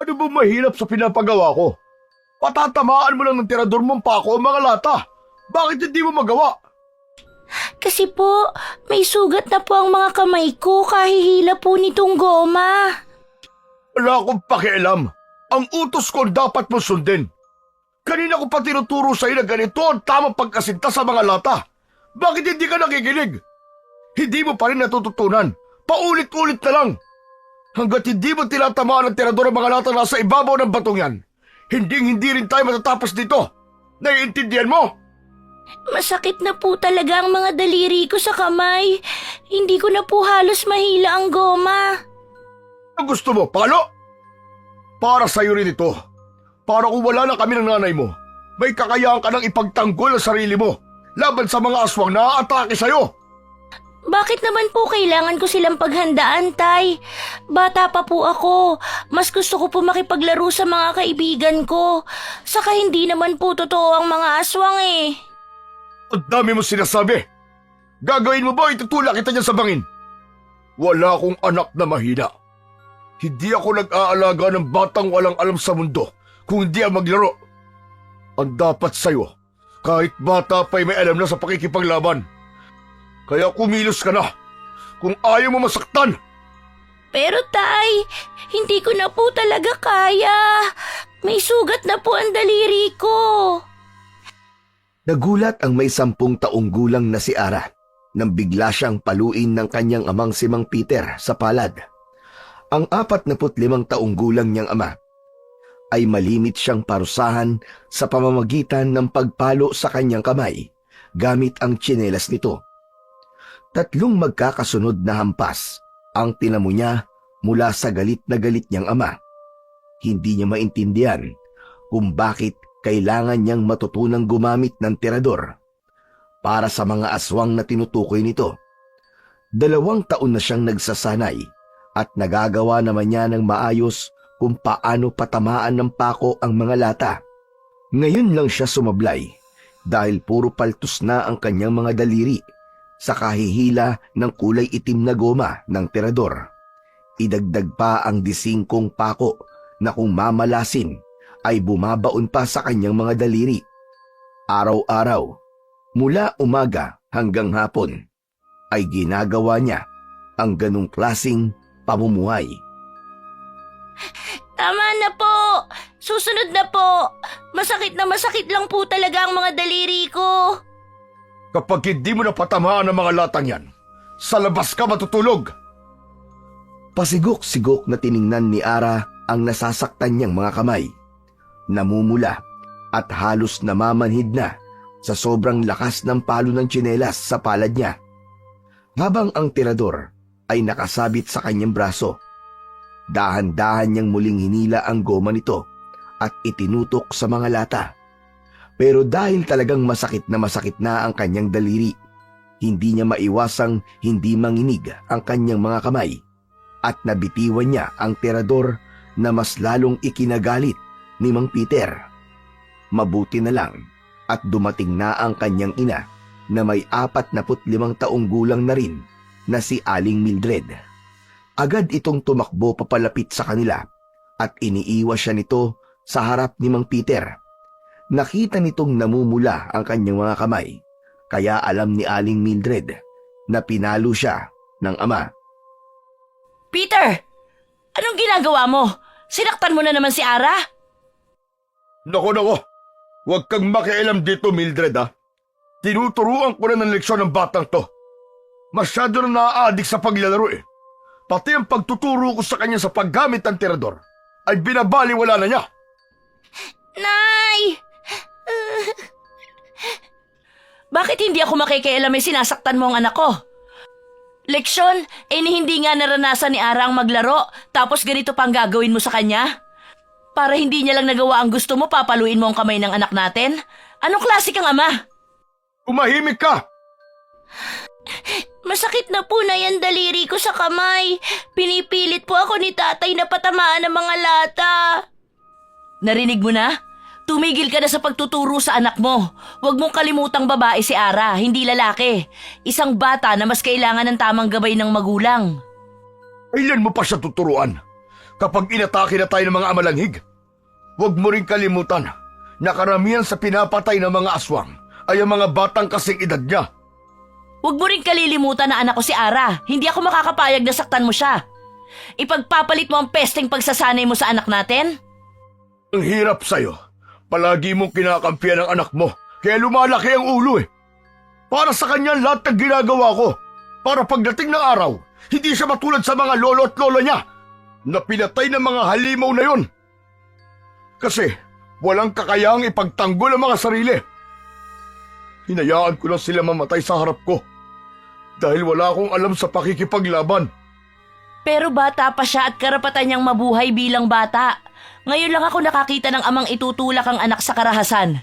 Ano ba mahirap sa pinapagawa ko? Patatamaan mo lang ng tirador mong pako ang mga lata. Bakit hindi mo magawa? Kasi po, may sugat na po ang mga kamay ko kahihila po nitong goma. Wala akong pakialam. Ang utos ko ang dapat mo sundin. Kanina ko pa tinuturo sa'yo na ganito ang tamang pagkasinta sa mga lata. Bakit hindi ka nakikinig? Hindi mo pa rin natututunan. Paulit-ulit na lang. Hanggat hindi mo tinatamaan ng tirador ang mga lata na sa ibabaw ng batong yan, hindi rin tayo matatapos dito. Naiintindihan mo? Masakit na po talaga ang mga daliri ko sa kamay. Hindi ko na po halos mahila ang goma. Ang gusto mo, palo? Para sa'yo rin ito. Para kung wala na kami ng nanay mo, may kakayahan ka nang ipagtanggol ang sarili mo laban sa mga aswang na aatake sa'yo. Bakit naman po kailangan ko silang paghandaan, Tay? Bata pa po ako. Mas gusto ko po makipaglaro sa mga kaibigan ko. Saka hindi naman po totoo ang mga aswang eh. Ang dami mo sinasabi. Gagawin mo ba itutulak kita dyan sa bangin? Wala akong anak na mahina. Hindi ako nag-aalaga ng batang walang alam sa mundo kung hindi ang maglaro. Ang dapat sa'yo, kahit bata pa'y may alam na sa pakikipaglaban. Kaya kumilos ka na kung ayaw mo masaktan. Pero Tay, hindi ko na po talaga kaya. May sugat na po ang daliri ko. Nagulat ang may 10 taong gulang na si Ara nang bigla siyang paluin ng kanyang amang si Mang Peter sa palad. Ang 45 taong gulang niyang ama ay malimit siyang parusahan sa pamamagitan ng pagpalo sa kanyang kamay gamit ang tsinelas nito. 3 magkakasunod na hampas ang tinamo niya mula sa galit na galit niyang ama. Hindi niya maintindihan kung bakit kailangan niyang matutunang gumamit ng tirador para sa mga aswang na tinutukoy nito. 2 taon na siyang nagsasanay at nagagawa naman niya ng maayos kung paano patamaan ng pako ang mga lata. Ngayon lang siya sumablay dahil puro paltos na ang kanyang mga daliri sa kahihila ng kulay itim na goma ng tirador. Idagdag pa ang 15 pako na kung mamalasin ay bumabaon pa sa kanyang mga daliri. Araw-araw, mula umaga hanggang hapon, ay ginagawa niya ang ganong klasing pamumuhay. Tama na po. Susunod na po. Masakit na masakit lang po talaga ang mga daliri ko. Kapag hindi mo napatamaan ang mga latang yan, sa labas ka matutulog. Pasigok-sigok na tiningnan ni Ara ang nasasaktan niyang mga kamay. Namumula at halos namamanhid na sa sobrang lakas ng palo ng tsinelas sa palad niya. Habang ang tirador ay nakasabit sa kanyang braso, dahan-dahan niyang muling hinila ang goma nito at itinutok sa mga lata. Pero dahil talagang masakit na ang kanyang daliri, hindi niya maiwasang hindi manginig ang kanyang mga kamay at nabitiwan niya ang tirador na mas lalong ikinagalit ni Mang Peter. Mabuti na lang at dumating na ang kanyang ina na may 45 taong gulang na rin na si Aling Mildred. Agad itong tumakbo papalapit sa kanila at iniiwas siya nito sa harap ni Mang Peter. Nakita nitong namumula ang kanyang mga kamay, kaya alam ni Aling Mildred na pinalo siya ng ama. Peter! Anong ginagawa mo? Sinaktan mo na naman si Ara? Nako, huwag kang makialam dito, Mildred ha. Tinuturuan ko na ng leksyon ng batang to. Masyado na naaadik sa paglalaro eh. Pati ang pagtuturo ko sa kanya sa paggamit ng tirador ay binabaliwala na niya. Nay! Bakit hindi ako makikialam ay sinasaktan mo ang anak ko? Leksyon, hindi nga naranasan ni Ara ang maglaro, tapos ganito pang gagawin mo sa kanya? Para hindi niya lang nagawa ang gusto mo, papaluin mo ang kamay ng anak natin? Anong klase kang ama? Umahimik ka! Masakit na po na yan daliri ko sa kamay. Pinipilit po ako ni tatay na patamaan ng mga lata. Narinig mo na? Tumigil ka na sa pagtuturo sa anak mo. Huwag mong kalimutang babae si Ara, hindi lalaki. Isang bata na mas kailangan ng tamang gabay ng magulang. Kailan mo pa siya tuturuan? Kapag inatake na tayo ng mga amalanghig, huwag mo rin kalimutan na karamihan sa pinapatay ng mga aswang ay ang mga batang kasing edad niya. Huwag mo rin kalilimutan na anak ko si Ara. Hindi ako makakapayag na saktan mo siya. Ipagpapalit mo ang pesteng pagsasanay mo sa anak natin? Ang hirap sa'yo. Palagi mong kinakampihan ang anak mo, kaya lumalaki ang ulo eh. Para sa kanya lahat ng ginagawa ko. Para pagdating ng araw, hindi siya matulad sa mga lolo at lola niya na pinatay ng mga halimaw na yon. Kasi walang kakayahang ipagtanggol ang mga sarili. Hinayaan ko lang sila mamatay sa harap ko dahil wala akong alam sa pakikipaglaban. Pero bata pa siya at karapatan niyang mabuhay bilang bata. Ngayon lang ako nakakita ng amang itutulak ang anak sa karahasan.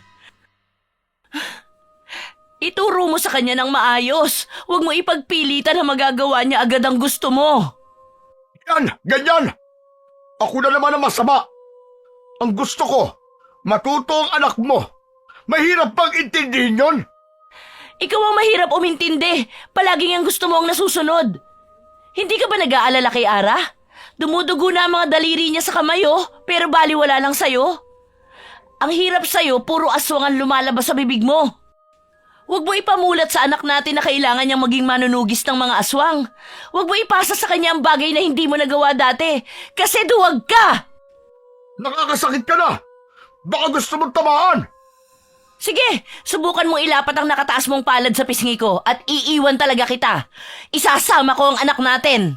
Ituro mo sa kanya ng maayos. Huwag mo ipagpilitan na magagawa niya agad ang gusto mo. Yan! Ganyan! Ako na naman ang masama. Ang gusto ko, matuto ang anak mo. Mahirap bang intindihin yon? Ikaw ang mahirap umintindi. Palaging ang gusto mo ang nasusunod. Hindi ka ba nag-aalala kay Ara? Dumudugo na ang mga daliri niya sa kamay pero baliwala lang sa'yo. Ang hirap sa'yo, puro aswang ang lumalabas sa bibig mo. Huwag mo ipamulat sa anak natin na kailangan niyang maging manunugis ng mga aswang. Huwag mo ipasa sa kanya ang bagay na hindi mo nagawa dati. Kasi duwag ka! Nakakasakit ka na! Baka gusto mong tamaan! Sige, subukan mong ilapat ang nakataas mong palad sa pisngi ko at iiwan talaga kita. Isasama ko ang anak natin.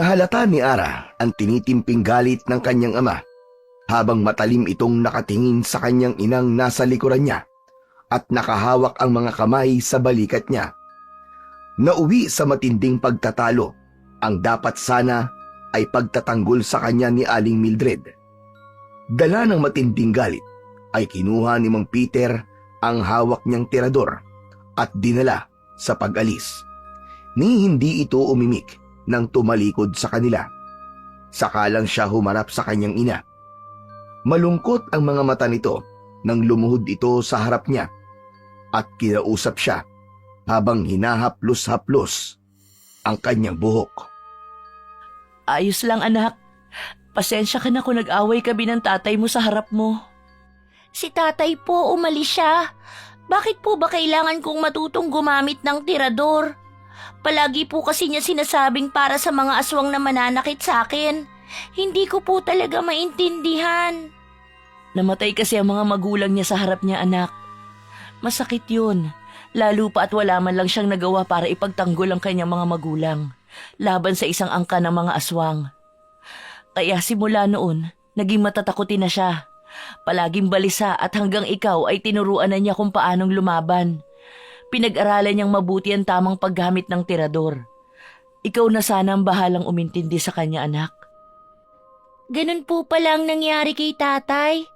Nahalata ni Ara ang tinitimping galit ng kanyang ama habang matalim itong nakatingin sa kanyang inang nasa likuran niya at nakahawak ang mga kamay sa balikat niya. Nauwi sa matinding pagtatalo, ang dapat sana ay pagtatanggol sa kanya ni Aling Mildred. Dala ng matinding galit ay kinuha ni Mang Peter ang hawak niyang tirador at dinala sa pag-alis. Ni hindi ito umimik nang tumalikod sa kanila. Saka lang siya humarap sa kanyang ina. Malungkot ang mga mata nito nang lumuhod ito sa harap niya at kinausap siya habang hinahaplos-haplos ang kanyang buhok. Ayos lang anak. Pasensya ka na kung nag-away kami ng tatay mo sa harap mo. Si tatay po, umalis siya. Bakit po ba kailangan kong matutong gumamit ng tirador? Palagi po kasi niya sinasabing para sa mga aswang na mananakit sa akin. Hindi ko po talaga maintindihan. Namatay kasi ang mga magulang niya sa harap niya, anak. Masakit yun. Lalo pa at wala man lang siyang nagawa para ipagtanggol ang kanyang mga magulang laban sa isang angka ng mga aswang. Kaya simula noon, naging matatakutin na siya. Palaging balisa at hanggang ikaw ay tinuruan na niya kung paanong lumaban. Pinag-aralan niyang mabuti ang tamang paggamit ng tirador. Ikaw na sana ang bahalang umintindi sa kanya, anak. Ganun po pala ang nangyari kay tatay.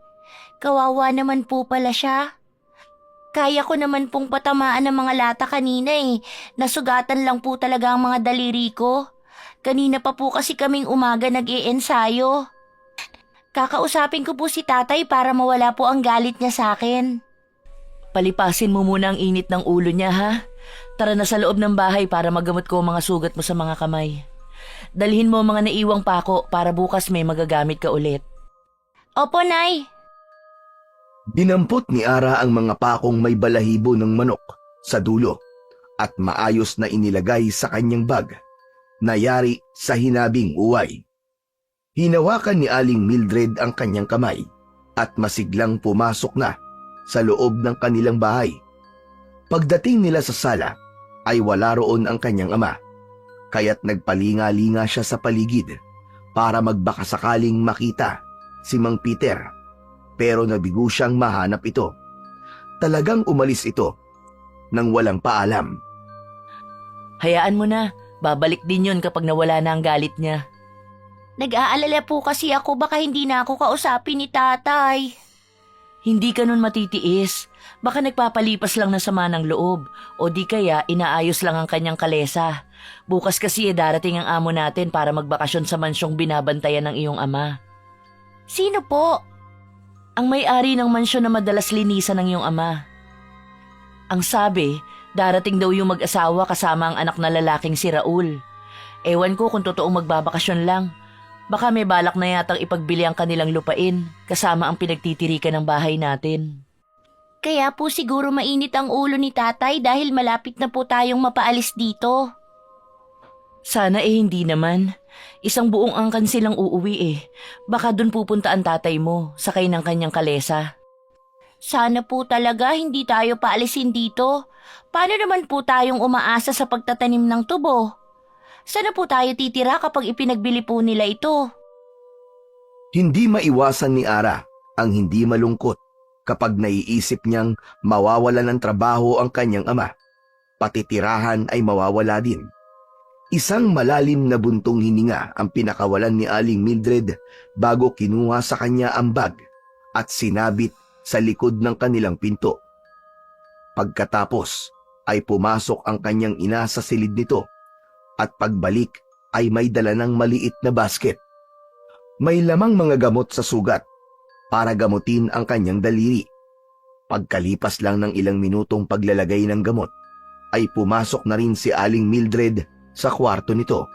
Kawawa naman po pala siya. Kaya ko naman pong patamaan ng mga lata kanina Nasugatan lang po talaga ang mga daliri ko. Kanina pa po kasi kaming umaga nag-iensayo. Kakausapin ko po si tatay para mawala po ang galit niya sa akin. Palipasin mo muna ang init ng ulo niya, ha? Tara na sa loob ng bahay para magamot ko ang mga sugat mo sa mga kamay. Dalhin mo ang mga naiwang pako para bukas may magagamit ka ulit. Opo, Nay. Dinampot ni Ara ang mga pakong may balahibo ng manok sa dulo at maayos na inilagay sa kanyang bag, nayari sa hinabing uway. Hinawakan ni Aling Mildred ang kanyang kamay at masiglang pumasok na sa loob ng kanilang bahay. Pagdating nila sa sala ay wala roon ang kanyang ama, kaya't nagpalinga-linga siya sa paligid para magbakasakaling makita si Mang Peter, pero nabigo siyang mahanap ito. Talagang umalis ito nang walang paalam. Hayaan mo na, babalik din yun kapag nawala na ang galit niya. Nag-aalala po kasi ako baka hindi na ako kausapin ni tatay. Hindi ka nun matitiis. Baka nagpapalipas lang na sama ng loob o di kaya inaayos lang ang kanyang kalesa. Bukas kasi darating ang amo natin para magbakasyon sa mansyong binabantayan ng iyong ama. Sino po? Ang may-ari ng mansyon na madalas linisan ng iyong ama. Ang sabi, darating daw yung mag-asawa kasama ang anak na lalaking si Raul. Ewan ko kung totoong magbabakasyon lang. Baka may balak na yatang ipagbili ang kanilang lupain, kasama ang pinagtitirikan ng bahay natin. Kaya po siguro mainit ang ulo ni tatay dahil malapit na po tayong mapaalis dito. Sana hindi naman. Isang buong angkan silang uuwi eh. Baka dun pupunta ang tatay mo, sakay ng kanyang kalesa. Sana po talaga hindi tayo paalisin dito. Paano naman po tayong umaasa sa pagtatanim ng tubo? Sana po tayo titira kapag ipinagbili po nila ito? Hindi maiwasan ni Ara ang hindi malungkot kapag naiisip niyang mawawala ng trabaho ang kanyang ama. Pati tirahan ay mawawala din. Isang malalim na buntong hininga ang pinakawalan ni Aling Mildred bago kinuha sa kanya ang bag at sinabit sa likod ng kanilang pinto. Pagkatapos ay pumasok ang kanyang ina sa silid nito at pagbalik ay may dala ng maliit na basket. May lamang mga gamot sa sugat para gamutin ang kanyang daliri. Pagkalipas lang ng ilang minutong paglalagay ng gamot, ay pumasok na rin si Aling Mildred sa kwarto nito.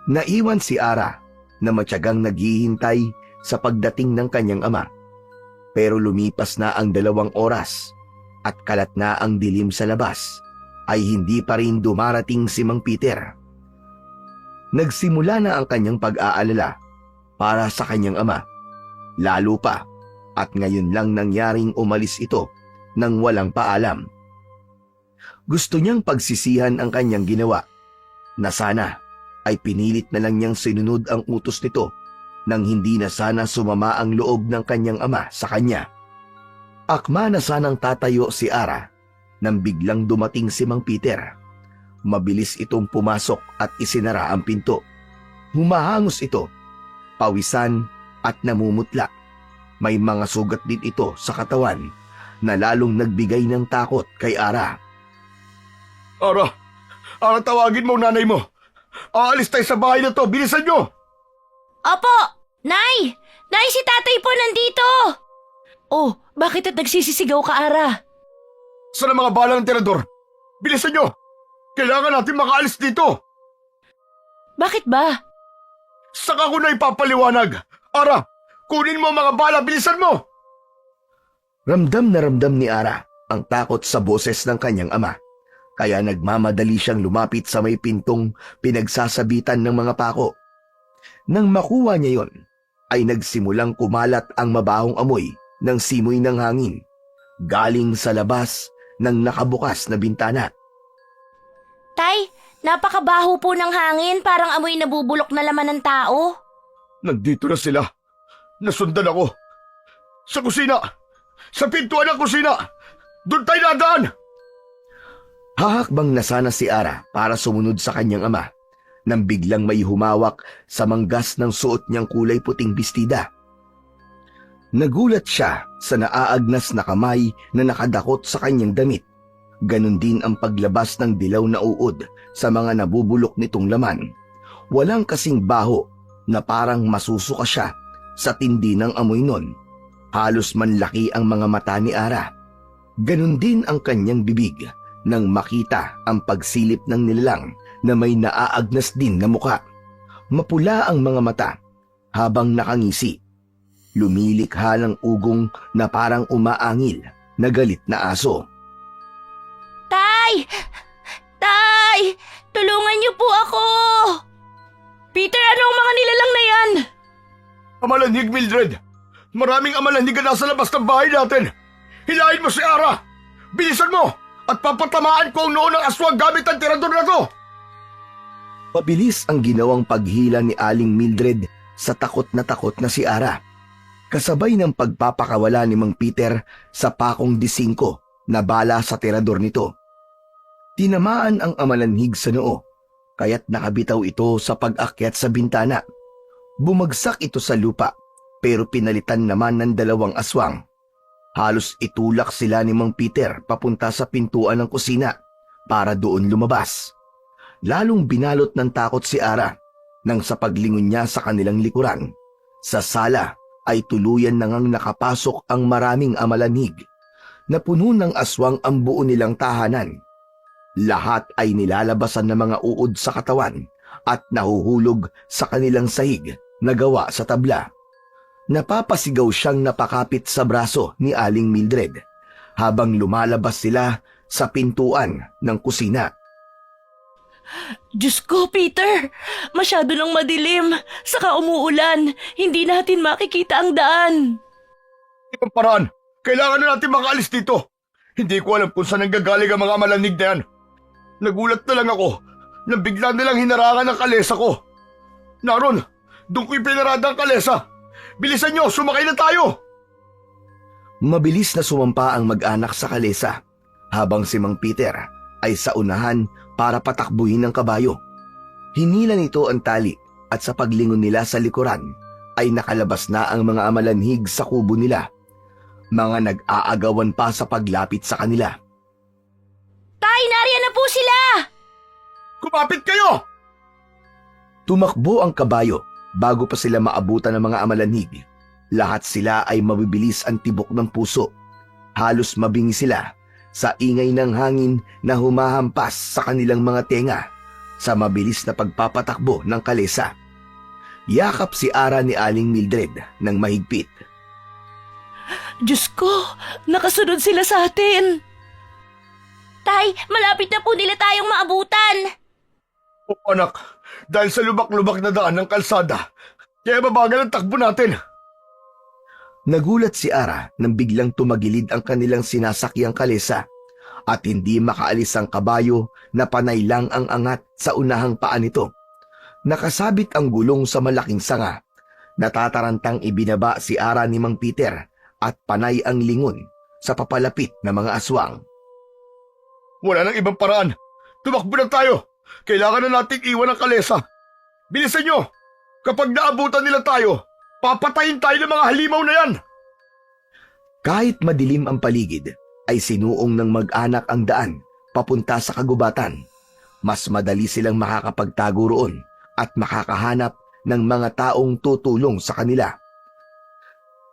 Naiwan si Ara na matyagang naghihintay sa pagdating ng kanyang ama. Pero lumipas na ang 2 oras at kalat na ang dilim sa labas, ay hindi pa rin dumarating si Mang Peter. Nagsimula na ang kanyang pag-aalala para sa kanyang ama. Lalo pa at ngayon lang nangyaring umalis ito nang walang paalam. Gusto niyang pagsisihan ang kanyang ginawa na sana ay pinilit na lang niyang sinunod ang utos nito nang hindi na sana sumama ang loob ng kanyang ama sa kanya. Akma na sanang tatayo si Ara nang biglang dumating si Mang Peter. Mabilis itong pumasok at isinara ang pinto. Humahangos ito, pawisan at namumutla. May mga sugat din ito sa katawan na lalong nagbigay ng takot kay Ara. Ara, tawagin mo ang nanay mo. Aalis tayo sa bahay na to, bilisan nyo! Opo! Nay! Nay, si tatay po nandito! Oh, bakit at nagsisisigaw ka, Ara? Saan ang mga bala ng tirador? Bilisan nyo! Kailangan natin makaalis dito! Bakit ba? Saka ko na ipapaliwanag! Ara, kunin mo ang mga bala, bilisan mo! Ramdam na ramdam ni Ara ang takot sa boses ng kanyang ama. Kaya nagmamadali siyang lumapit sa may pintong pinagsasabitan ng mga pako. Nang makuha niya yon, ay nagsimulang kumalat ang mabahong amoy ng simoy ng hangin galing sa labas ng nakabukas na bintana. Tay, napakabaho po ng hangin, parang amoy nabubulok na laman ng tao. Nandito na sila. Nasundan ako. Sa kusina! Sa pintuan ng kusina! Doon tayo nadaan! Hahakbang na sana si Ara para sumunod sa kanyang ama nang biglang may humawak sa manggas ng suot niyang kulay puting bestida. Nagulat siya sa naaagnas na kamay na nakadakot sa kanyang damit. Ganon din ang paglabas ng dilaw na uod sa mga nabubulok nitong laman. Walang kasing baho na parang masusuka siya sa tindi ng amoy nun. Halos manlaki ang mga mata ni Ara. Ganon din ang kanyang bibig nang makita ang pagsilip ng nilalang na may naaagnas din na muka. Mapula ang mga mata habang nakangisi. Lumilikha ng ugong na parang umaangil na galit na aso. Tay! Tay! Tulungan niyo po ako! Peter, ano ang mga nilalang na yan? Amalanhig, Mildred! Maraming amalanhig na nasa labas ng bahay natin! Hilahin mo si Ara! Bilisan mo! At papatamaan ko ang noo ng aswang gamit ang tirador na to! Pabilis ang ginawang paghila ni Aling Mildred sa takot na si Ara. Kasabay ng pagpapakawala ni Mang Peter sa pakong D5 na bala sa tirador nito. Tinamaan ang amalanhig sa noo, kaya't nakabitaw ito sa pag-akyat sa bintana. Bumagsak ito sa lupa, pero pinalitan naman ng 2 aswang. Halos itulak sila ni Mang Peter papunta sa pintuan ng kusina para doon lumabas. Lalong binalot ng takot si Ara nang sa paglingon niya sa kanilang likuran. Sa sala ay tuluyan na ngang nakapasok ang maraming amalanhig na puno ng aswang ang buo nilang tahanan. Lahat ay nilalabasan ng mga uod sa katawan at nahuhulog sa kanilang sahig na gawa sa tabla. Napapasigaw siyang napakapit sa braso ni Aling Mildred habang lumalabas sila sa pintuan ng kusina. Diyos ko, Peter! Masyado nang madilim. Saka umuulan. Hindi natin makikita ang daan. Ibang paraan. Kailangan na natin makaalis dito. Hindi ko alam kung saan nanggagaling ang mga malanig na yan. Nagulat na lang ako nang bigla nilang hinarangan ang kalesa ko. Naron, doon ko ipinarada ang kalesa. Bilisan nyo, sumakay na tayo! Mabilis na sumampa ang mag-anak sa kalesa habang si Mang Peter ay sa unahan para patakbuhin ng kabayo. Hinila nito ang tali at sa paglingon nila sa likuran ay nakalabas na ang mga amalanhig sa kubo nila. Mga nag-aagawan pa sa paglapit sa kanila. Tay, nariyan na po sila! Kumapit kayo! Tumakbo ang kabayo bago pa sila maabutan ng mga amalanhig. Lahat sila ay mabibilis ang tibok ng puso. Halos mabingi sila sa ingay ng hangin na humahampas sa kanilang mga tenga sa mabilis na pagpapatakbo ng kalesa. Yakap si Ara ni Aling Mildred ng mahigpit. Diyos ko, nakasunod sila sa atin. Tay, malapit na po nila tayong maabutan. O anak, dahil sa lubak-lubak na daan ng kalsada, kaya mabagal ang takbo natin. Nagulat si Ara nang biglang tumagilid ang kanilang sinasakyang kalesa at hindi makaalis ang kabayo na panay lang ang angat sa unahang paa nito. Nakasabit ang gulong sa malaking sanga. Natatarantang ibinaba si Ara ni Mang Peter at panay ang lingon sa papalapit na mga aswang. Wala nang ibang paraan. Tumakbo na tayo. Kailangan na nating iwan ang kalesa. Bilisan nyo! Kapag naabutan nila tayo, papatayin tayo ng mga halimaw na yan! Kahit madilim ang paligid, ay sinuong ng mag-anak ang daan papunta sa kagubatan. Mas madali silang makakapagtago roon at makakahanap ng mga taong tutulong sa kanila.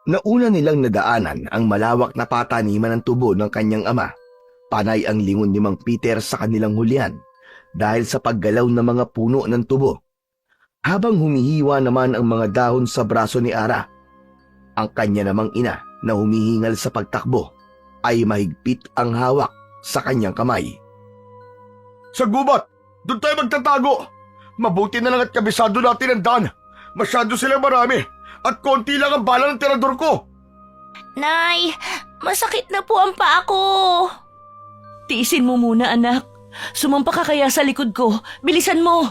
Nauna nilang nadaanan ang malawak na pataniman ng tubo ng kanyang ama. Panay ang lingon ni Mang Peter sa kanilang hulihan dahil sa paggalaw ng mga puno ng tubo. Habang humihiwa naman ang mga dahon sa braso ni Ara, ang kanya namang ina na humihingal sa pagtakbo ay mahigpit ang hawak sa kanyang kamay. Sa gubat! Doon tayo magtatago! Mabuti na lang at kabisado natin ang daan. Masyado silang marami at konti lang ang bala ng tirador ko. Nay, masakit na po ang paa ko. Tiisin mo muna, anak. Sumampa ka kaya sa likod ko. Bilisan mo!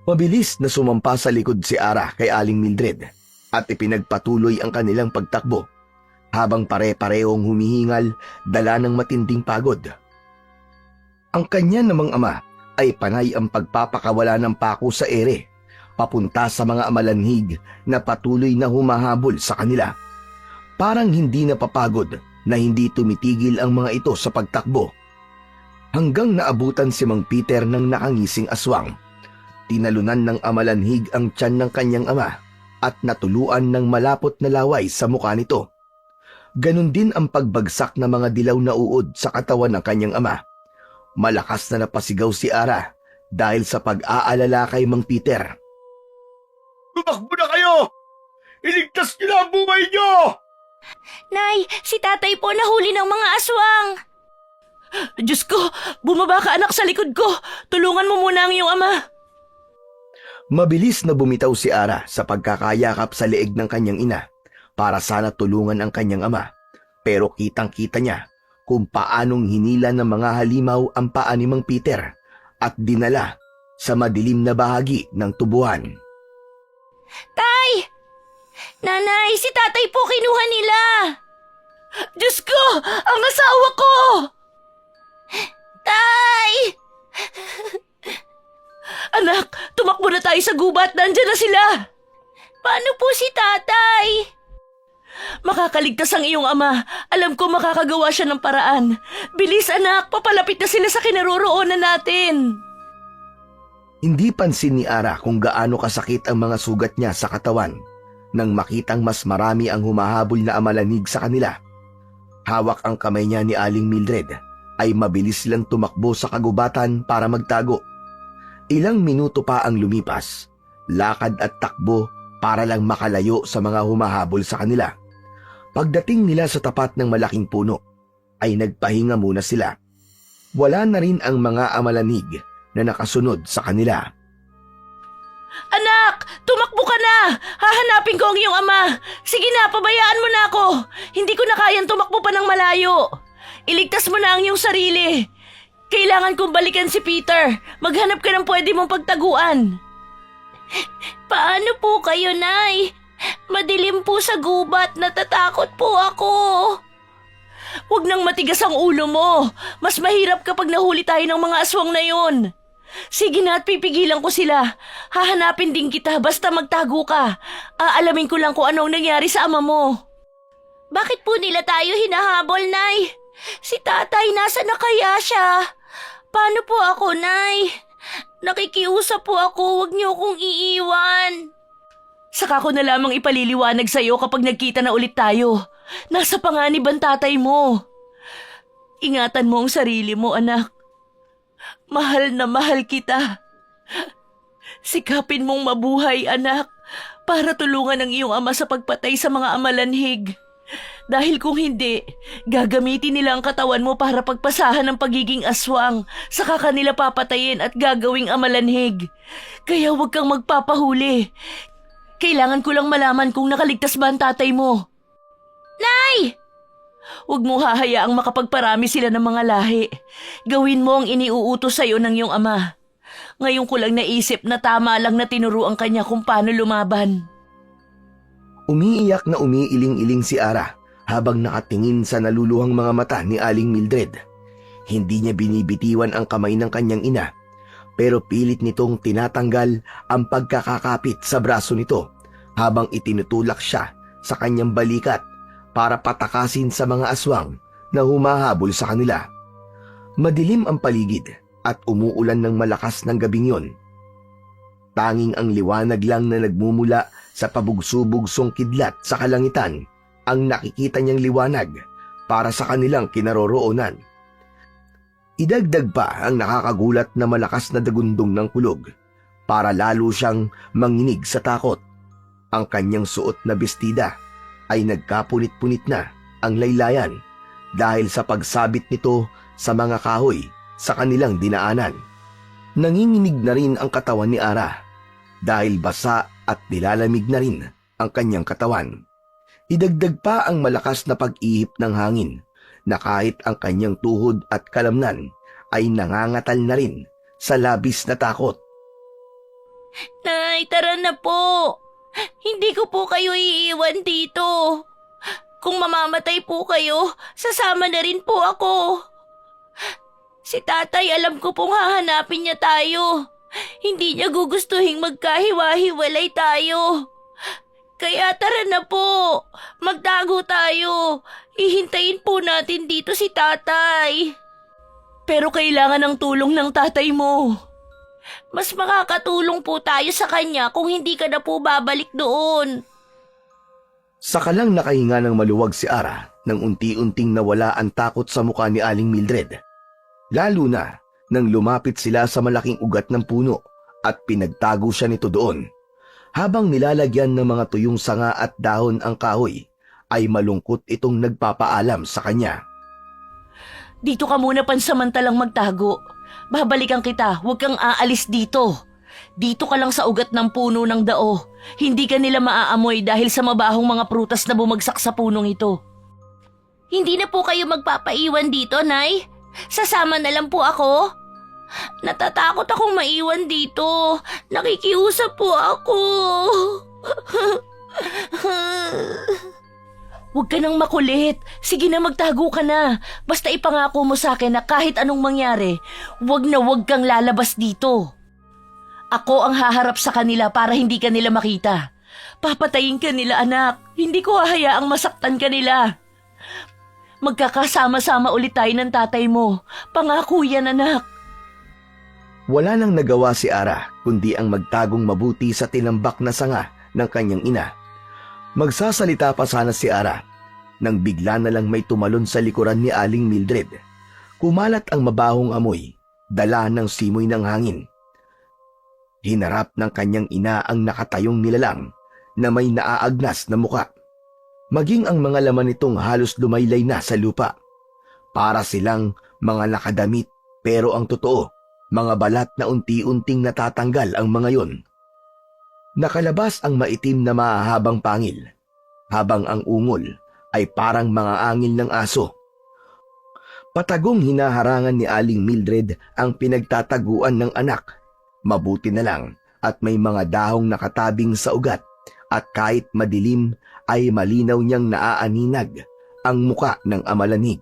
Mabilis na sumampa sa likod si Ara kay Aling Mildred at ipinagpatuloy ang kanilang pagtakbo habang pare-parehong humihingal dala ng matinding pagod. Ang kanya namang ama ay panay ang pagpapakawala ng pako sa ere papunta sa mga amalanhig na patuloy na humahabol sa kanila. Parang hindi napapagod na hindi tumitigil ang mga ito sa pagtakbo hanggang naabutan si Mang Peter ng nakangising aswang. Tinalunan ng amalanhig ang tiyan ng kanyang ama at natuluan ng malapot na laway sa mukha nito. Ganon din ang pagbagsak ng mga dilaw na uod sa katawan ng kanyang ama. Malakas na napasigaw si Ara dahil sa pag-aalala kay Mang Peter. Tumakbo na kayo! Iligtas niyo na ang buhay niyo! Nay, si tatay po nahuli ng mga aswang. Diyos ko, bumaba ka anak sa likod ko. Tulungan mo muna ang iyong ama. Mabilis na bumitaw si Ara sa pagkakayakap sa leeg ng kanyang ina para sana tulungan ang kanyang ama. Pero kitang-kita niya kung paanong hinila ng mga halimaw ang paa ni Mang Peter at dinala sa madilim na bahagi ng tubuhan. Tay! Nanay, si tatay po kinuha nila. Diyos ko, ang asawa ko! Tay! Anak, tumakbo na tayo sa gubat. Nandiyan na sila. Paano po si tatay? Makakaligtas ang iyong ama. Alam ko makakagawa siya ng paraan. Bilis anak, papalapit na sila sa kinaroroonan natin. Hindi pansin ni Ara kung gaano kasakit ang mga sugat niya sa katawan nang makitang mas marami ang humahabol na amalanig sa kanila. Hawak ang kamay niya ni Aling Mildred ay mabilis silang tumakbo sa kagubatan para magtago. Ilang minuto pa ang lumipas lakad at takbo para lang makalayo sa mga humahabol sa kanila. Pagdating nila sa tapat ng malaking puno, ay nagpahinga muna sila. Wala na rin ang mga amalanig na nakasunod sa kanila. Anak! Tumakbo ka na! Hahanapin ko ang iyong ama! Sige na, pabayaan mo na ako! Hindi ko na kayang tumakbo pa ng malayo! Iligtas mo na ang iyong sarili! Kailangan kong balikan si Peter! Maghanap ka ng pwede mong pagtaguan! Paano po kayo, Nay? Madilim po sa gubat, natatakot po ako. Huwag nang matigas ang ulo mo! Mas mahirap kapag nahuli tayo ng mga aswang na yun! Sige na at pipigilan ko sila. Hahanapin din kita basta magtago ka. Aalamin ko lang kung anong nangyari sa ama mo. Bakit po nila tayo hinahabol, Nay? Si tatay, nasa na kaya siya? Paano po ako, Nay? Nakikiusap po ako, huwag niyo akong iiwan. Saka ko na lamang ipaliliwanag sa'yo kapag nagkita na ulit tayo. Nasa panganib ang tatay mo. Ingatan mo ang sarili mo, anak. Mahal na mahal kita. Sikapin mong mabuhay, anak, para tulungan ang iyong ama sa pagpatay sa mga amalanhig. Dahil kung hindi, gagamitin nila ang katawan mo para pagpasahan ng pagiging aswang, saka kanila papatayin at gagawing amalanhig. Kaya huwag kang magpapahuli. Kailangan ko lang malaman kung nakaligtas ba ang tatay mo. Nay! Huwag mo hahayaang makapagparami sila ng mga lahi. Gawin mo ang iniuutos sa'yo ng iyong ama. Ngayon ko lang naisip na tama lang na tinuruan kanya kung paano lumaban. Umiiyak na umiiling-iling si Ara habang nakatingin sa naluluhang mga mata ni Aling Mildred. Hindi niya binibitiwan ang kamay ng kanyang ina, pero pilit nitong tinatanggal ang pagkakakapit sa braso nito habang itinutulak siya sa kanyang balikat para patakasin sa mga aswang na humahabol sa kanila. Madilim ang paligid at umuulan ng malakas ng gabing yon. Tanging ang liwanag lang na nagmumula sa pabugso-bugsong kidlat sa kalangitan ang nakikita niyang liwanag para sa kanilang kinaroroonan. Idagdag pa ang nakakagulat na malakas na dagundong ng kulog para lalo siyang manginig sa takot. Ang kanyang suot na bestida ay nagkapunit-punit na ang laylayan dahil sa pagsabit nito sa mga kahoy sa kanilang dinaanan. Nanginginig na rin ang katawan ni Ara dahil basa at nilalamig na rin ang kanyang katawan. Idagdag pa ang malakas na pag-ihip ng hangin na kahit ang kanyang tuhod at kalamnan ay nangangatal na rin sa labis na takot. Nay, tara na po. Hindi ko po kayo iiwan dito. Kung mamamatay po kayo, sasama na rin po ako. Si tatay, alam ko pong hahanapin niya tayo. Hindi niya gugustuhing magkahiwa-hiwalay tayo. Kaya tara na po. Magtago tayo. Ihintayin po natin dito si tatay. Pero kailangan ng tulong ng tatay mo. Mas makakatulong po tayo sa kanya kung hindi ka na po babalik doon. Saka lang nakahinga ng maluwag si Ara nang unti-unting nawala ang takot sa mukha ni Aling Mildred. Lalo na nang lumapit sila sa malaking ugat ng puno at pinagtago siya nito doon. Habang nilalagyan ng mga tuyong sanga at dahon ang kahoy, ay malungkot itong nagpapaalam sa kanya. Dito ka muna pansamantalang magtago. Babalikan kita, huwag kang aalis dito. Dito ka lang sa ugat ng puno ng dao. Hindi ka nila maaamoy dahil sa mabahong mga prutas na bumagsak sa punong ito. Hindi na po kayo magpapaiwan dito, Nay? Sasama na lang po ako? Natatakot akong maiwan dito. Nakikiusap po ako. Huwag ka nang makulit. Sige na, magtago ka na. Basta ipangako mo sa akin na kahit anong mangyari, huwag na huwag kang lalabas dito. Ako ang haharap sa kanila para hindi ka nila makita. Papatayin ka nila, anak. Hindi ko hahayaang masaktan ka nila. Magkakasama-sama ulit tayo ng tatay mo. Pangako yan, anak. Wala nang nagawa si Ara kundi ang magtagong mabuti sa tinambak na sanga ng kanyang ina. Magsasalita pa sana si Ara nang bigla na lang may tumalon sa likuran ni Aling Mildred. Kumalat ang mabahong amoy, dala ng simoy ng hangin. Hinarap ng kanyang ina ang nakatayong nilalang na may naaagnas na muka. Maging ang mga laman nitong halos lumaylay na sa lupa. Para silang mga nakadamit pero ang totoo, mga balat na unti-unting natatanggal ang mga yon. Nakalabas ang maitim na mahahabang pangil, habang ang ungol ay parang mga angil ng aso. Patagong hinaharangan ni Aling Mildred ang pinagtataguan ng anak. Mabuti na lang at may mga dahong nakatabing sa ugat at kahit madilim ay malinaw niyang naaaninag ang muka ng amalanig.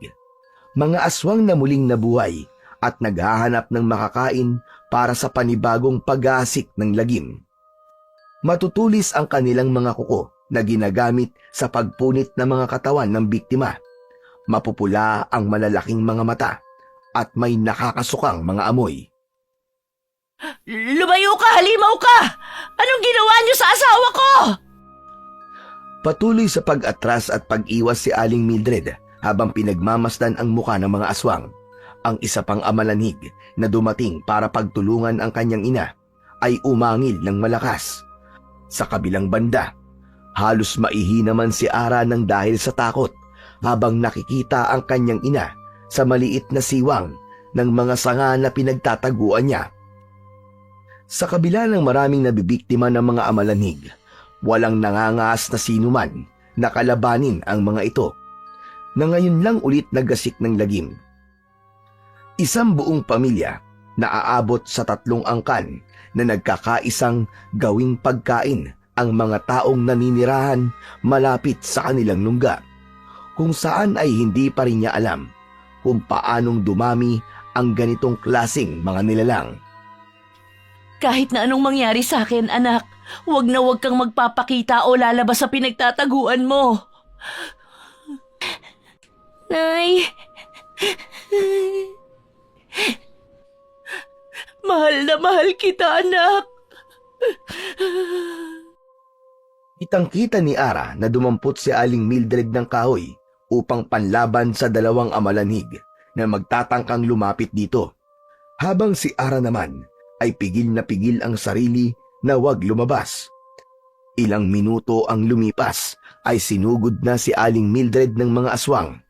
Mga aswang na muling nabuhay at naghahanap ng makakain para sa panibagong pag-aasik ng lagim. Matutulis ang kanilang mga kuko na ginagamit sa pagpunit ng mga katawan ng biktima. Mapupula ang malalaking mga mata at may nakakasukang mga amoy. Lumayo ka, halimaw ka! Anong ginawa niyo sa asawa ko? Patuloy sa pag-atras at pag-iwas si Aling Mildred habang pinagmamasdan ang muka ng mga aswang. Ang isa pang amalanig na dumating para pagtulungan ang kanyang ina ay umangil ng malakas. Sa kabilang banda, halos maihi naman si Ara ng dahil sa takot habang nakikita ang kanyang ina sa maliit na siwang ng mga sanga na pinagtataguan niya. Sa kabila ng maraming nabibiktima ng mga amalanig, walang nangangaas na sinuman na kalabanin ang mga ito, na ngayon lang ulit nagasik ng lagim. Isang buong pamilya na aabot sa 3 angkan na nagkakaisang gawing pagkain ang mga taong naninirahan malapit sa kanilang lungga, kung saan ay hindi pa rin niya alam kung paanong dumami ang ganitong klasing mga nilalang. Kahit na anong mangyari sa akin, anak, huwag na huwag kang magpapakita o lalabas sa pinagtataguan mo. Nay, Mahal na mahal kita, anak. Kitang-kita ni Ara na dumampot si Aling Mildred ng kahoy upang panlaban sa 2 amalanig na magtatangkang lumapit dito, habang si Ara naman ay pigil na pigil ang sarili na huwag lumabas. Ilang minuto ang lumipas ay sinugod na si Aling Mildred ng mga aswang.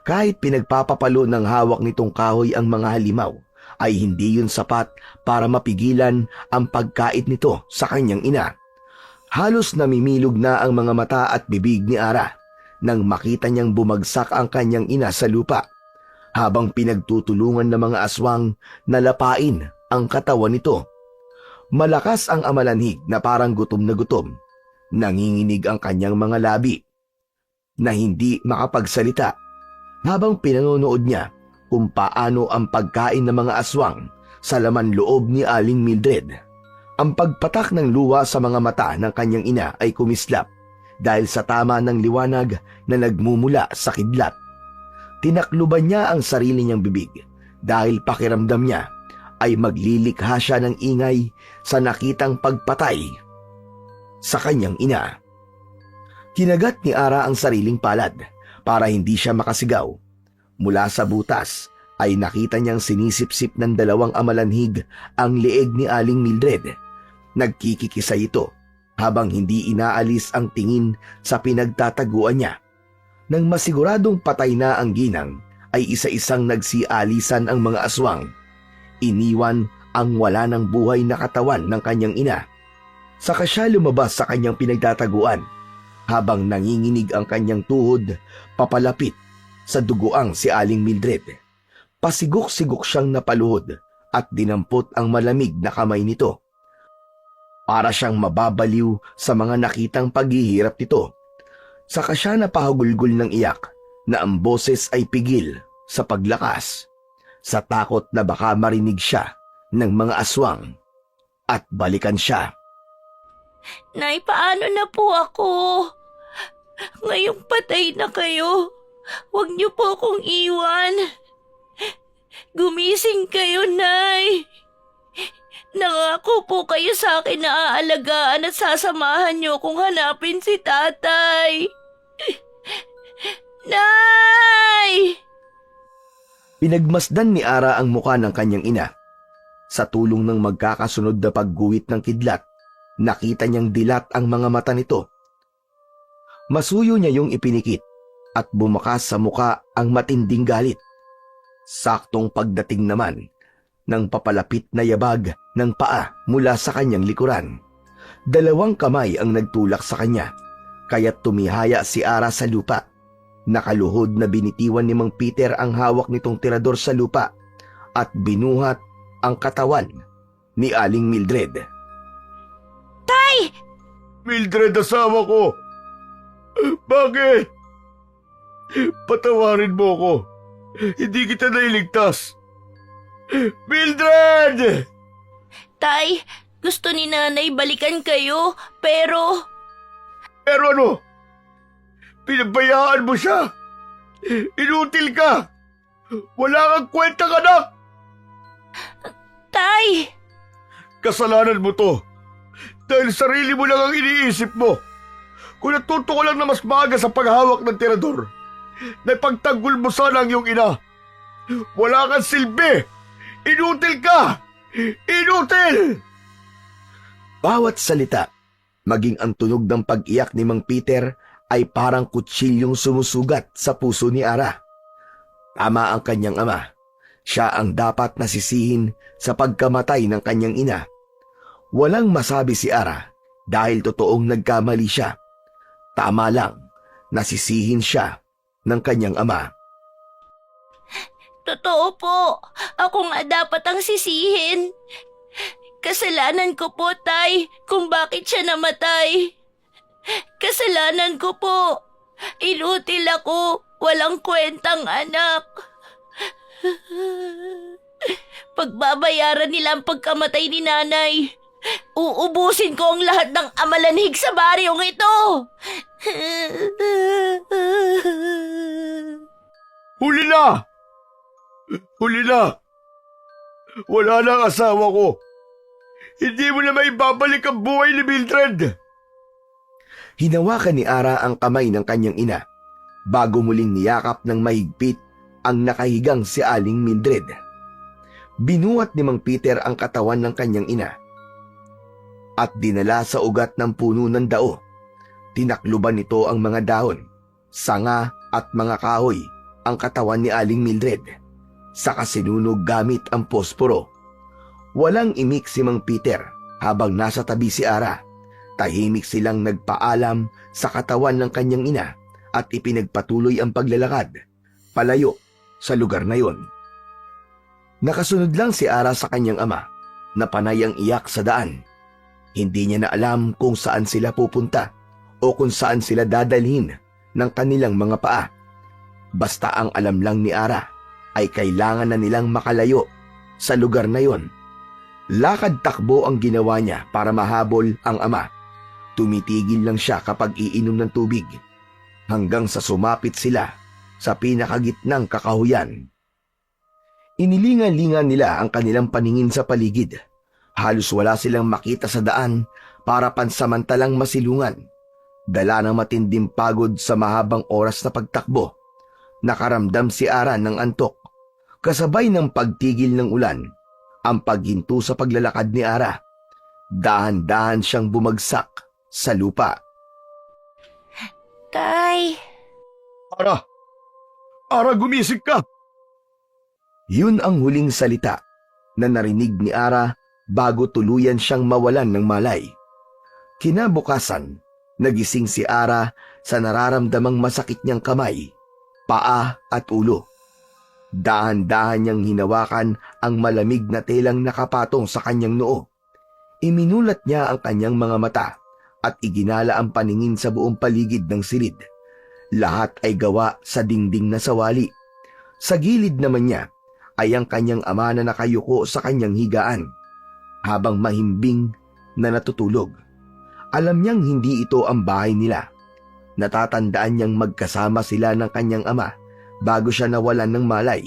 Kahit pinagpapapalo ng hawak nitong kahoy ang mga halimaw, ay hindi yun sapat para mapigilan ang pagkait nito sa kanyang ina. Halos namimilog na ang mga mata at bibig ni Ara nang makita niyang bumagsak ang kanyang ina sa lupa, habang pinagtutulungan ng mga aswang na lapain ang katawan nito. Malakas ang amalanhig na parang gutom na gutom. Nanginginig ang kanyang mga labi na hindi makapagsalita habang pinanonood niya kung paano ang pagkain ng mga aswang sa laman loob ni Aling Mildred. Ang pagpatak ng luha sa mga mata ng kanyang ina ay kumislap dahil sa tama ng liwanag na nagmumula sa kidlat. Tinakluban niya ang sarili niyang bibig dahil pakiramdam niya ay maglilikha siya ng ingay sa nakitang pagpatay sa kanyang ina. Kinagat ni Ara ang sariling palad para hindi siya makasigaw. Mula sa butas ay nakita niyang sinisip-sip ng 2 amalanhig ang leeg ni Aling Mildred. Nagkikikisa ito habang hindi inaalis ang tingin sa pinagtataguan niya. Nang masiguradong patay na ang ginang, ay isa-isang nagsialisan ang mga aswang. Iniwan ang wala ng buhay na katawan ng kanyang ina. Saka siya lumabas sa kanyang pinagtataguan habang nanginginig ang kanyang tuhod papalapit sa duguang si Aling Mildred. Pasigok-sigok siyang napaluhod at dinampot ang malamig na kamay nito. Para siyang mababaliw sa mga nakitang paghihirap nito. Saka siya napahagulgol ng iyak na ang boses ay pigil sa paglakas, sa takot na baka marinig siya ng mga aswang at balikan siya. Nay, paano na po ako? Ngayong patay na kayo, huwag niyo po akong iwan. Gumising kayo, Nay. Nangako po kayo sa akin na aalagaan at sasamahan niyo kung hanapin si Tatay. Nay! Pinagmasdan ni Ara ang muka ng kanyang ina. Sa tulong ng magkakasunod na pagguhit ng kidlat, nakita niyang dilat ang mga mata nito. Masuyo niya yung ipinikit at bumakas sa muka ang matinding galit. Saktong pagdating naman ng papalapit na yabag ng paa mula sa kanyang likuran. 2 kamay ang nagtulak sa kanya, kaya't tumihaya si Ara sa lupa. Nakaluhod na binitiwan ni Mang Peter ang hawak nitong tirador sa lupa at binuhat ang katawan ni Aling Mildred. Mildred, asawa ko! Bakit? Patawarin mo ko. Hindi kita nailigtas. Mildred! Tay, gusto ni nanay balikan kayo, pero... Pero ano? Pinabayaan mo siya? Inutil ka! Wala kang kwentang anak! Tay! Kasalanan mo to. Dahil sarili mo lang ang iniisip mo. Kung natuto ko lang na mas maaga sa paghawak ng tirador, na ipagtanggol mo sana ang iyong ina. Wala kang silbi! Inutil ka! Inutil! Bawat salita, maging ang tunog ng pag-iyak ni Mang Peter ay parang kutsilyong sumusugat sa puso ni Ara. Tama ang kanyang ama. Siya ang dapat nasisihin sa pagkamatay ng kanyang ina. Walang masabi si Ara dahil totoong nagkamali siya. Tama lang, nasisihin siya ng kanyang ama. Totoo po. Ako nga dapat ang sisihin. Kasalanan ko po, Tay, kung bakit siya namatay. Kasalanan ko po. Inutil ako. Walang kwentang anak. Pagbabayaran nila ang pagkamatay ni nanay. Uubusin ko ang lahat ng amalanhig sa baryong ito. Huli na! Huli na! Wala na ang asawa ko. Hindi mo na maibabalik ang buhay ni Mildred. Hinawakan ni Ara ang kamay ng kanyang ina bago muling niyakap ng mahigpit ang nakahigang si Aling Mildred. Binuhat ni Mang Peter ang katawan ng kanyang ina at dinala sa ugat ng puno ng dao. Tinakluban nito ang mga dahon, sanga at mga kahoy ang katawan ni Aling Mildred. Saka sinunog gamit ang posporo. Walang imik si Mang Peter habang nasa tabi si Ara. Tahimik silang nagpaalam sa katawan ng kanyang ina at ipinagpatuloy ang paglalakad palayo sa lugar na yon. Nakasunod lang si Ara sa kanyang ama na panay ang iyak sa daan. Hindi niya na alam kung saan sila pupunta o kung saan sila dadalhin ng kanilang mga paa. Basta ang alam lang ni Ara ay kailangan na nilang makalayo sa lugar na yon. Lakad takbo ang ginawa niya para mahabol ang ama. Tumitigil lang siya kapag iinom ng tubig hanggang sa sumapit sila sa pinakagitnang kakahuyan. Inilinga-linga nila ang kanilang paningin sa paligid. Halos wala silang makita sa daan para pansamantalang masilungan. Dala ng matinding pagod sa mahabang oras na pagtakbo, nakaramdam si Ara ng antok. Kasabay ng pagtigil ng ulan, ang paghinto sa paglalakad ni Ara, dahan-dahan siyang bumagsak sa lupa. Tay, Ara! Ara, gumising ka! Yun ang huling salita na narinig ni Ara bago tuluyan siyang mawalan ng malay. Kinabukasan, nagising si Ara sa nararamdamang masakit niyang kamay, paa at ulo. Dahan-dahan niyang hinawakan ang malamig na telang nakapatong sa kanyang noo. Iminulat niya ang kanyang mga mata at iginala ang paningin sa buong paligid ng silid. Lahat ay gawa sa dingding na sawali. Sa gilid naman niya ay ang kanyang ama na nakayuko sa kanyang higaan habang mahimbing na natutulog. Alam niyang hindi ito ang bahay nila. Natatandaan niyang magkasama sila ng kanyang ama bago siya nawalan ng malay.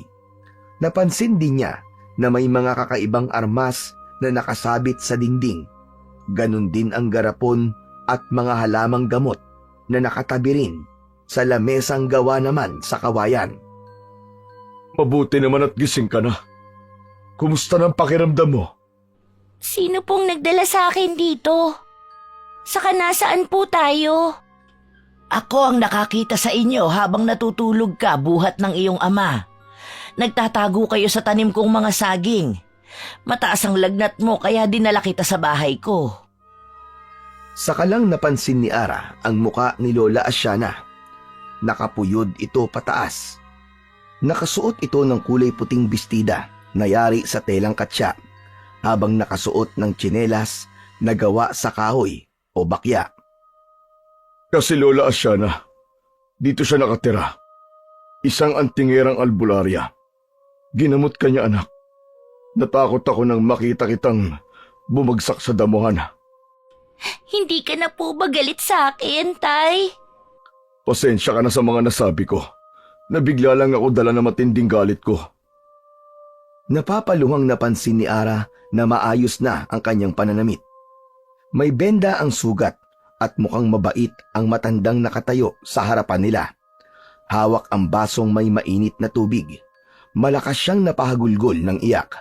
Napansin din niya na may mga kakaibang armas na nakasabit sa dingding. Ganon din ang garapon at mga halamang gamot na nakatabi rin sa lamesang gawa naman sa kawayan. Mabuti naman at gising ka na. Kumusta ng pakiramdam mo? Sino pong nagdala sa akin dito? Saka nasaan po tayo? Ako ang nakakita sa inyo habang natutulog ka buhat ng iyong ama. Nagtatago kayo sa tanim kong mga saging. Mataas ang lagnat mo kaya dinala kita sa bahay ko. Saka lang napansin ni Ara ang muka ni Lola Asyana. Nakapuyod ito pataas. Nakasuot ito ng kulay puting bestida na yari sa telang katsa, habang nakasuot ng tsinelas na gawa sa kahoy o bakya. Kasi Lola Asyana, dito siya nakatira. Isang antingerang albularya. Ginamot ka niya, anak. Natakot ako nang makita kitang bumagsak sa damuhan. Hindi ka na po ba galit sa akin, Tay? Pasensya ka na sa mga nasabi ko. Nabigla lang ako dala na matinding galit ko. Napapaluhang napansin ni Ara na maayos na ang kanyang pananamit. May benda ang sugat at mukhang mabait ang matandang nakatayo sa harapan nila. Hawak ang basong may mainit na tubig. Malakas siyang napahagulgol ng iyak.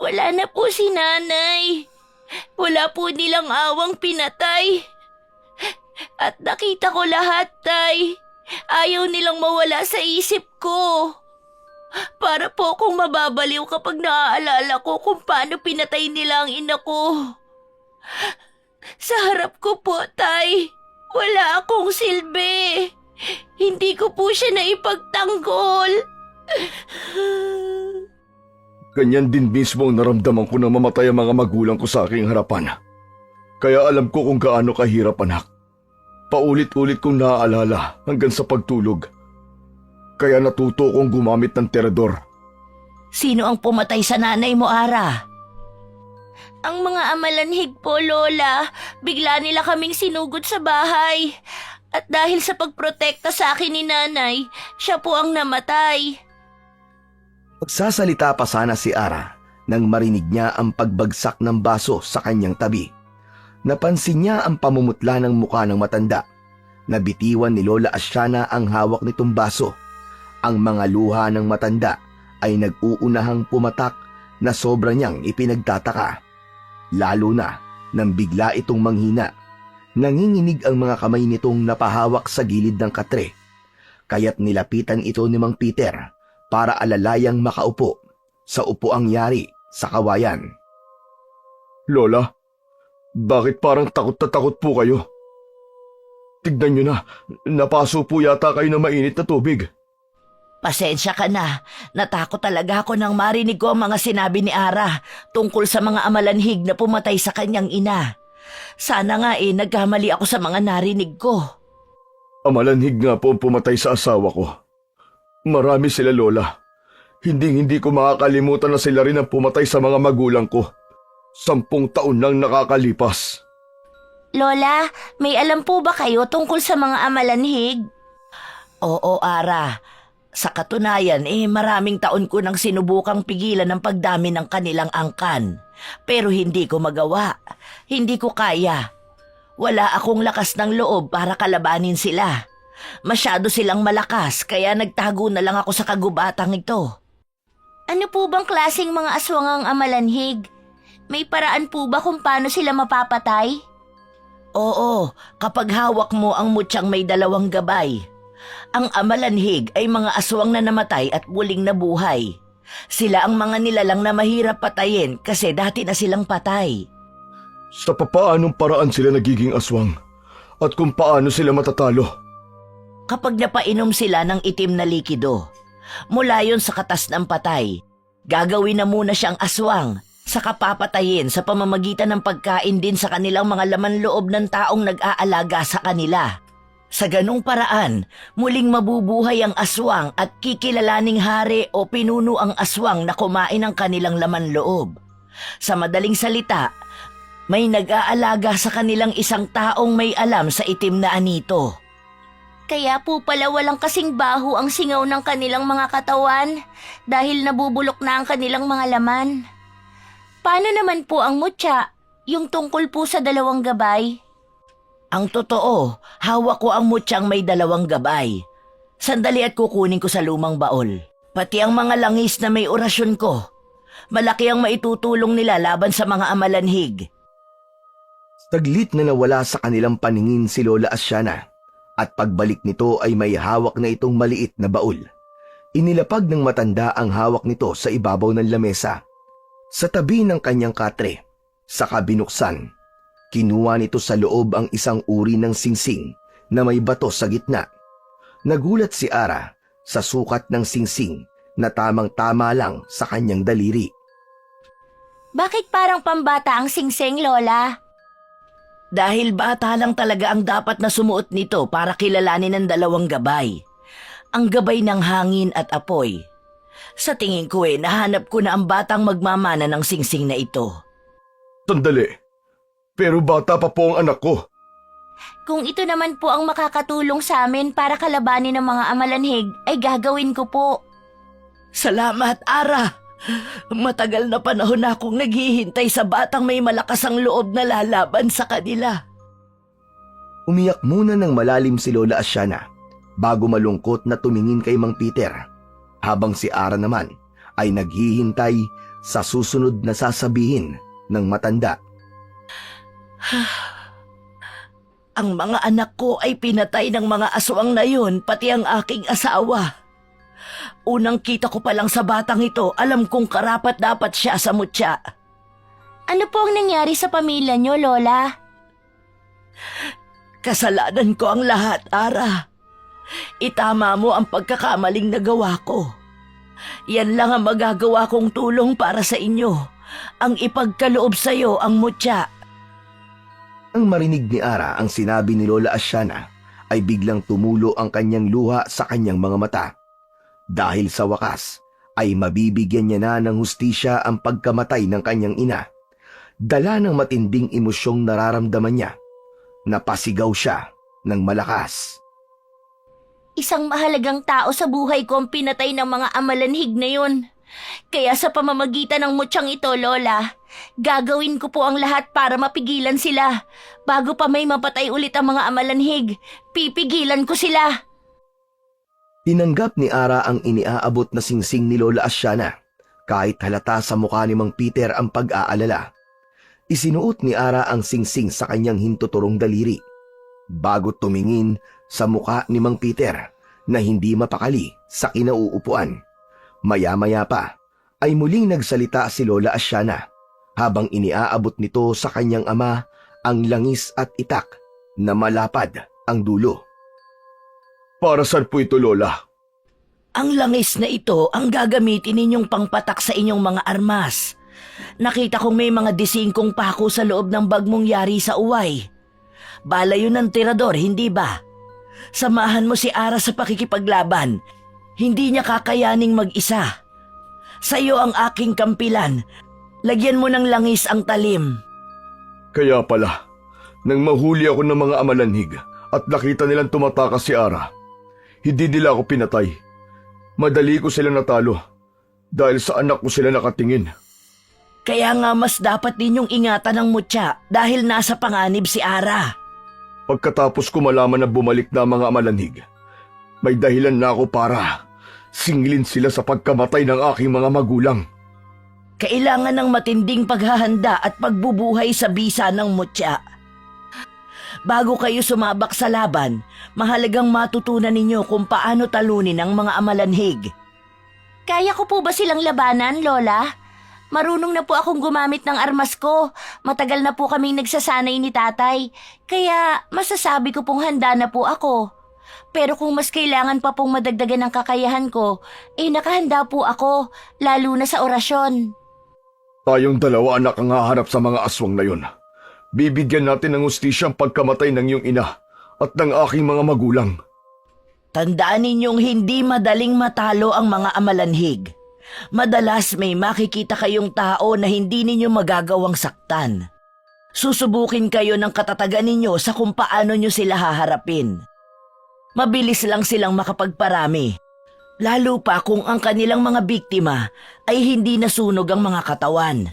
Wala na po si Nanay. Wala po nilang awang pinatay. At nakita ko lahat, Tay. Ayaw nilang mawala sa isip ko. Para po akong mababaliw kapag naaalala ko kung paano pinatay nila ang ina ko. Sa harap ko po, Tay, wala akong silbi. Hindi ko po siya naipagtanggol. Ganyan din mismo ang naramdaman ko na mamatay ang mga magulang ko sa aking harapan. Kaya alam ko kung gaano kahirap, anak. Paulit-ulit kong naaalala hanggang sa pagtulog. Kaya natuto kong gumamit ng terador. Sino ang pumatay sa nanay mo, Ara? Ang mga amalanhig po, Lola. Bigla nila kaming sinugod sa bahay. At dahil sa pagprotekta sa akin ni Nanay, siya po ang namatay. Magsasalita pa sana si Ara nang marinig niya ang pagbagsak ng baso sa kanyang tabi. Napansin niya ang pamumutla ng muka ng matanda. Nabitiwan ni Lola Asyana ang hawak nitong baso. Ang mga luha ng matanda ay nag-uunahang pumatak na sobra niyang ipinagtataka. Lalo na nang bigla itong manghina. Nanginginig ang mga kamay nitong napahawak sa gilid ng katre. Kaya't nilapitan ito ni Mang Peter para alalayang makaupo sa upuang yari sa kawayan. Lola, bakit parang takot na takot po kayo? Tignan niyo na, napaso po yata kayo ng mainit na tubig. Pasensya ka na. Natakot talaga ako nang marinig ko ang mga sinabi ni Ara tungkol sa mga amalanhig na pumatay sa kanyang ina. Sana nga nagkamali ako sa mga narinig ko. Amalanhig nga po ang pumatay sa asawa ko. Marami sila, Lola. Hindi ko makakalimutan na sila rin ang pumatay sa mga magulang ko. 10 taon nang nakakalipas. Lola, may alam po ba kayo tungkol sa mga amalanhig? Oo, Ara. Sa katunayan, maraming taon ko nang sinubukang pigilan ang pagdami ng kanilang angkan. Pero hindi ko magawa. Hindi ko kaya. Wala akong lakas ng loob para kalabanin sila. Masyado silang malakas kaya nagtago na lang ako sa kagubatang ito. Ano po bang klaseng mga aswang ang amalanhig? May paraan po ba kung paano sila mapapatay? Oo, kapag hawak mo ang mutyang may 2 gabay. Ang amalanhig ay mga aswang na namatay at muling nabuhay. Sila ang mga nilalang na mahirap patayin kasi dati na silang patay. Sa papaanong paraan sila nagiging aswang? At kung paano sila matatalo? Kapag napainom sila ng itim na likido, mula yon sa katas ng patay, gagawin na muna siyang aswang, saka papatayin sa pamamagitan ng pagkain din sa kanilang mga laman loob ng taong nag-aalaga sa kanila. Sa ganung paraan, muling mabubuhay ang aswang at kikilalaning hari o pinuno ang aswang na kumain ng kanilang laman loob. Sa madaling salita, may nag-aalaga sa kanilang isang taong may alam sa itim na anito. Kaya po pala walang kasing baho ang singaw ng kanilang mga katawan dahil nabubulok na ang kanilang mga laman. Paano naman po ang mutya, yung tungkol po sa 2 gabay? Ang totoo, hawak ko ang mutyang may 2 gabay. Sandali at kukunin ko sa lumang baol. Pati ang mga langis na may orasyon ko. Malaki ang maitutulong nila laban sa mga amalanhig. Taglit na nawala sa kanilang paningin si Lola Asyana at pagbalik nito ay may hawak na itong maliit na baul. Inilapag ng matanda ang hawak nito sa ibabaw ng lamesa. Sa tabi ng kanyang katre, saka binuksan. Kinuha nito sa loob ang isang uri ng singsing na may bato sa gitna. Nagulat si Ara sa sukat ng singsing na tamang-tama lang sa kanyang daliri. Bakit parang pambata ang singsing, Lola? Dahil bata lang talaga ang dapat na sumuot nito para kilalanin ng dalawang gabay. Ang gabay ng hangin at apoy. Sa tingin ko nahanap ko na ang batang magmamana ng singsing na ito. Sandali. Pero bata pa po ang anak ko. Kung ito naman po ang makakatulong sa amin para kalabanin ng mga amalanhig, ay gagawin ko po. Salamat, Ara! Matagal na panahon na akong naghihintay sa batang may malakas ang loob na lalaban sa kanila. Umiyak muna ng malalim si Lola Asyana bago malungkot na tumingin kay Mang Peter, habang si Ara naman ay naghihintay sa susunod na sasabihin ng matanda. Ang mga anak ko ay pinatay ng mga aswang na yun, pati ang aking asawa. Unang kita ko pa lang sa batang ito, alam kong karapat-dapat siya sa mutya. Ano po ang nangyari sa pamilya niyo, Lola? Kasalanan ko ang lahat, Ara. Itama mo ang pagkakamaling nagawa ko. Yan lang ang magagawa kong tulong para sa inyo. Ang ipagkaloob sa iyo ang mutya. Ang marinig ni Ara ang sinabi ni Lola Asyana ay biglang tumulo ang kanyang luha sa kanyang mga mata. Dahil sa wakas ay mabibigyan niya na ng hustisya ang pagkamatay ng kanyang ina. Dala ng matinding emosyong nararamdaman niya, napasigaw siya ng malakas. Isang mahalagang tao sa buhay ko ang pinatay ng mga amalanhig na yun. Kaya sa pamamagitan ng mutsyang ito, Lola, gagawin ko po ang lahat para mapigilan sila. Bago pa may mapatay ulit ang mga amalanhig, pipigilan ko sila. Tinanggap ni Ara ang iniaabot na singsing ni Lola Asyana kahit halata sa mukha ni Mang Peter ang pag-aalala. Isinuot ni Ara ang singsing sa kanyang hintuturong daliri bago tumingin sa mukha ni Mang Peter na hindi mapakali sa kinauupuan. Maya-maya pa ay muling nagsalita si Lola Asyana habang iniaabot nito sa kanyang ama ang langis at itak na malapad ang dulo. Para saan po ito, Lola? Ang langis na ito ang gagamitin ninyong pangpatak sa inyong mga armas. Nakita kong may mga disingkong pako sa loob ng bag mong yari sa uway. Bala yun ng tirador, hindi ba? Samahan mo si Ara sa pakikipaglaban. Hindi niya kakayaning mag-isa. Sa iyo ang aking kampilan. Lagyan mo ng langis ang talim. Kaya pala, nang mahuli ako ng mga amalanhig at nakita nilang tumatakas si Ara, hindi nila ako pinatay. Madali ko sila natalo dahil sa anak ko sila nakatingin. Kaya nga mas dapat ninyong ingatan ang mutya dahil nasa panganib si Ara. Pagkatapos ko malaman na bumalik na ang mga amalanhig, may dahilan na ako para singilin sila sa pagkamatay ng aking mga magulang. Kailangan ng matinding paghahanda at pagbubuhay sa bisa ng mutya. Bago kayo sumabak sa laban, mahalagang matutunan ninyo kung paano talunin ang mga amalanhig. Kaya ko po ba silang labanan, Lola? Marunong na po akong gumamit ng armas ko. Matagal na po kaming nagsasanay ni Tatay. Kaya masasabi ko pong handa na po ako. Pero kung mas kailangan pa pong madagdagan ng kakayahan ko, nakahanda po ako, lalo na sa orasyon. Tayong dalawa anak ang haharap sa mga aswang na yun. Bibigyan natin ng hustisya ang pagkamatay ng iyong ina at ng aking mga magulang. Tandaan ninyong hindi madaling matalo ang mga amalanhig. Madalas may makikita kayong tao na hindi ninyo magagawang saktan. Susubukin kayo ng katatagan ninyo sa kung paano nyo sila haharapin. Mabilis lang silang makapagparami, lalo pa kung ang kanilang mga biktima ay hindi nasunog ang mga katawan.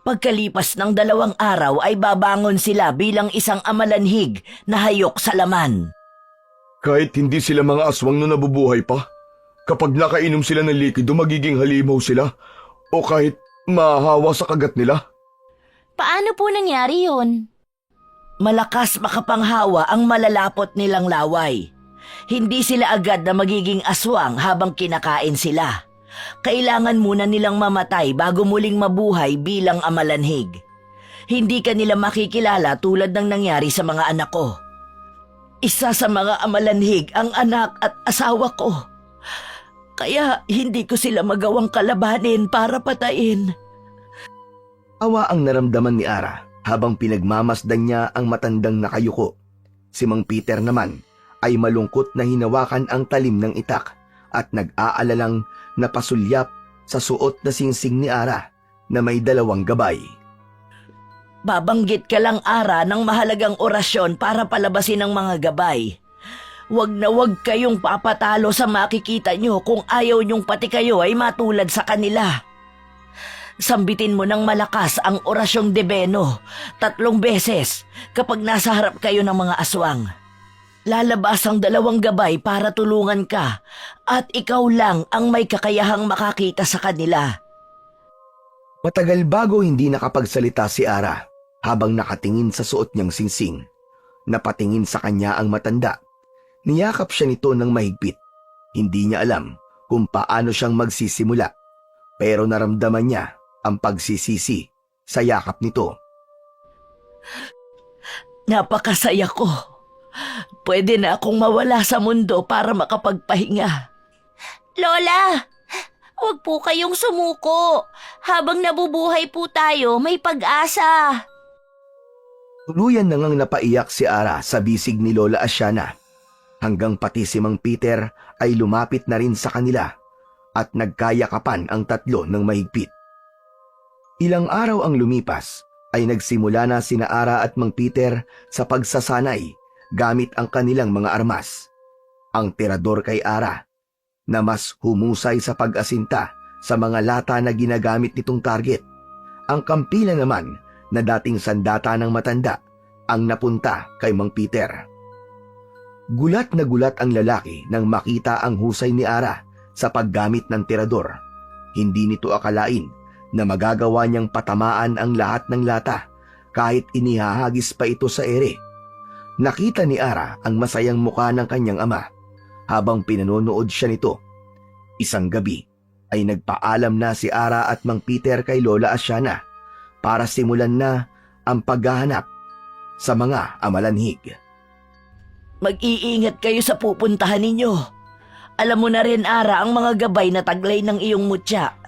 Pagkalipas ng 2 araw ay babangon sila bilang isang amalanhig na hayok sa laman. Kahit hindi sila mga aswang na nabubuhay pa, kapag nakainom sila ng likido magiging halimaw sila, o kahit Mahahawa sa kagat nila? Paano po nangyari yun? Malakas makapanghawa ang malalapot nilang laway. Hindi sila agad na magiging aswang habang kinakain sila. Kailangan muna nilang mamatay bago muling mabuhay bilang amalanhig. Hindi ka nila makikilala tulad ng nangyari sa mga anak ko. Isa sa mga amalanhig ang anak at asawa ko. Kaya hindi ko sila magawang kalabanin para patayin. Awa ang naramdaman ni Ara habang pinagmamasdan niya ang matandang nakayuko. Si Mang Peter naman ay malungkot na hinawakan ang talim ng itak at nag-aalalang napasulyap sa suot na singsing ni Ara na may 2 gabay. Babanggit ka lang, Ara, ng mahalagang orasyon para palabasin ang mga gabay. Huwag na huwag kayong papatalo sa makikita nyo kung ayaw nyong pati kayo ay matulad sa kanila. Sambitin mo ng malakas ang orasyong debeno 3 beses kapag nasa harap kayo ng mga aswang. Lalabas ang 2 gabay para tulungan ka at ikaw lang ang may kakayahang makakita sa kanila. Matagal bago hindi nakapagsalita si Ara habang nakatingin sa suot niyang singsing. Napatingin sa kanya ang matanda. Niyakap siya nito ng mahigpit. Hindi niya alam kung paano siyang magsisimula, pero naramdaman niya ang pagsisisi sa yakap nito. Napakasaya ko. Pwede na akong mawala sa mundo para makapagpahinga. Lola, huwag po kayong sumuko. Habang nabubuhay po tayo, may pag-asa. Tuluyan na ngang napaiyak si Ara sa bisig ni Lola Asiana, hanggang pati si Mang Peter ay lumapit na rin sa kanila at nagkayakapan ang 3 ng mahigpit. Ilang araw ang lumipas ay nagsimula na sina Ara at Mang Peter sa pagsasanay gamit ang kanilang mga armas. Ang tirador kay Ara na mas humusay sa pag-asinta sa mga lata na ginagamit nitong target. Ang kampila naman na dating sandata ng matanda ang napunta kay Mang Peter. Gulat na gulat ang lalaki nang makita ang husay ni Ara sa paggamit ng tirador. Hindi nito akalain na magagawa niyang patamaan ang lahat ng lata kahit inihahagis pa ito sa ere. Nakita ni Ara ang masayang mukha ng kanyang ama habang pinanonood siya nito. Isang gabi ay nagpaalam na si Ara at Mang Peter kay Lola Asiana para simulan na ang paghahanap sa mga amalanhig. Mag-iingat kayo sa pupuntahan ninyo. Alam mo na rin, Ara, ang mga gabay na taglay ng iyong mutya.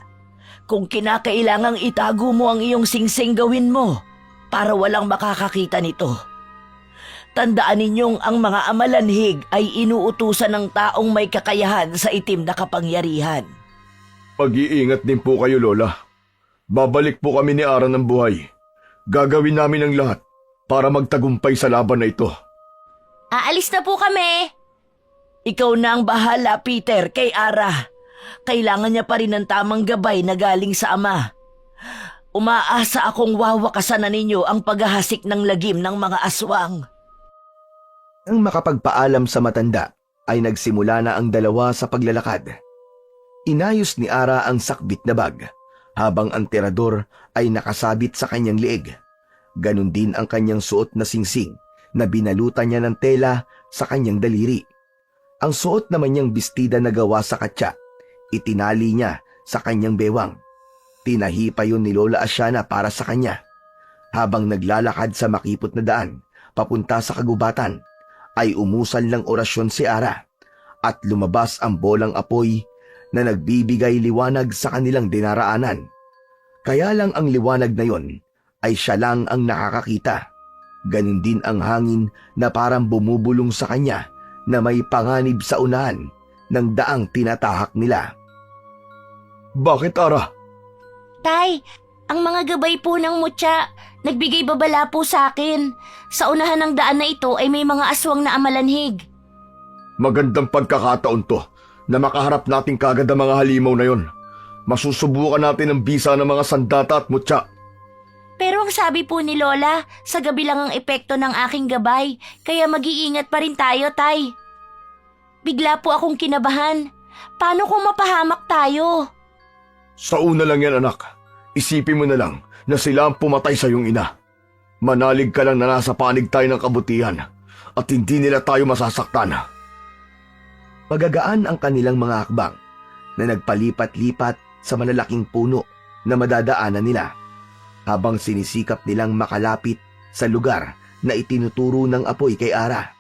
Kung kinakailangang itago mo ang iyong singsing, gawin mo para walang makakakita nito. Tandaan ninyong ang mga amalanhig ay inuutusan ng taong may kakayahan sa itim na kapangyarihan. Mag-iingat din po kayo, Lola. Babalik po kami ni Ara ng buhay. Gagawin namin ang lahat para magtagumpay sa laban na ito. Aalis na po kami. Ikaw na ang bahala, Peter, kay Ara. Kailangan niya pa rin ng tamang gabay na galing sa ama. Umaasa akong wawakasan na ninyo ang paghahasik ng lagim ng mga aswang. Nang makapagpaalam sa matanda, ay nagsimula na ang 2 sa paglalakad. Inayos ni Ara ang sakbit na bag, habang ang tirador ay nakasabit sa kanyang leeg. Ganon din ang kanyang suot na singsing na binalutan niya ng tela sa kanyang daliri. Ang suot naman niyang bestida na gawa sa katsa, itinali niya sa kanyang bewang. Tinahi pa yun ni Lola Asiana para sa kanya. Habang naglalakad sa makipot na daan, papunta sa kagubatan, ay umusal ng orasyon si Ara at lumabas ang bolang apoy na nagbibigay liwanag sa kanilang dinaraanan. Kaya lang ang liwanag na yon ay siya lang ang nakakakita. Ganon din ang hangin na parang bumubulong sa kanya na may panganib sa unahan ng daang tinatahak nila. Bakit, Ara? Tay, ang mga gabay po ng mutya, nagbigay babala po sa akin. Sa unahan ng daan na ito ay may mga aswang na amalanhig. Magandang pagkakataon to na makaharap natin kagad ang mga halimaw na yon. Masusubukan natin ang bisa ng mga sandata at mutya. Pero ang sabi po ni Lola, sa gabi lang ang epekto ng aking gabay, kaya mag-iingat pa rin tayo, Tay. Bigla po akong kinabahan. Paano kung mapahamak tayo? Sa una lang yan, anak. Isipin mo na lang na sila ang pumatay sa iyong ina. Manalig ka lang na nasa panig tayo ng kabutihan at hindi nila tayo masasaktan. Magagaan ang kanilang mga hakbang na nagpalipat-lipat sa malalaking puno na madadaanan nila habang sinisikap nilang makalapit sa lugar na itinuturo ng apoy kay Ara.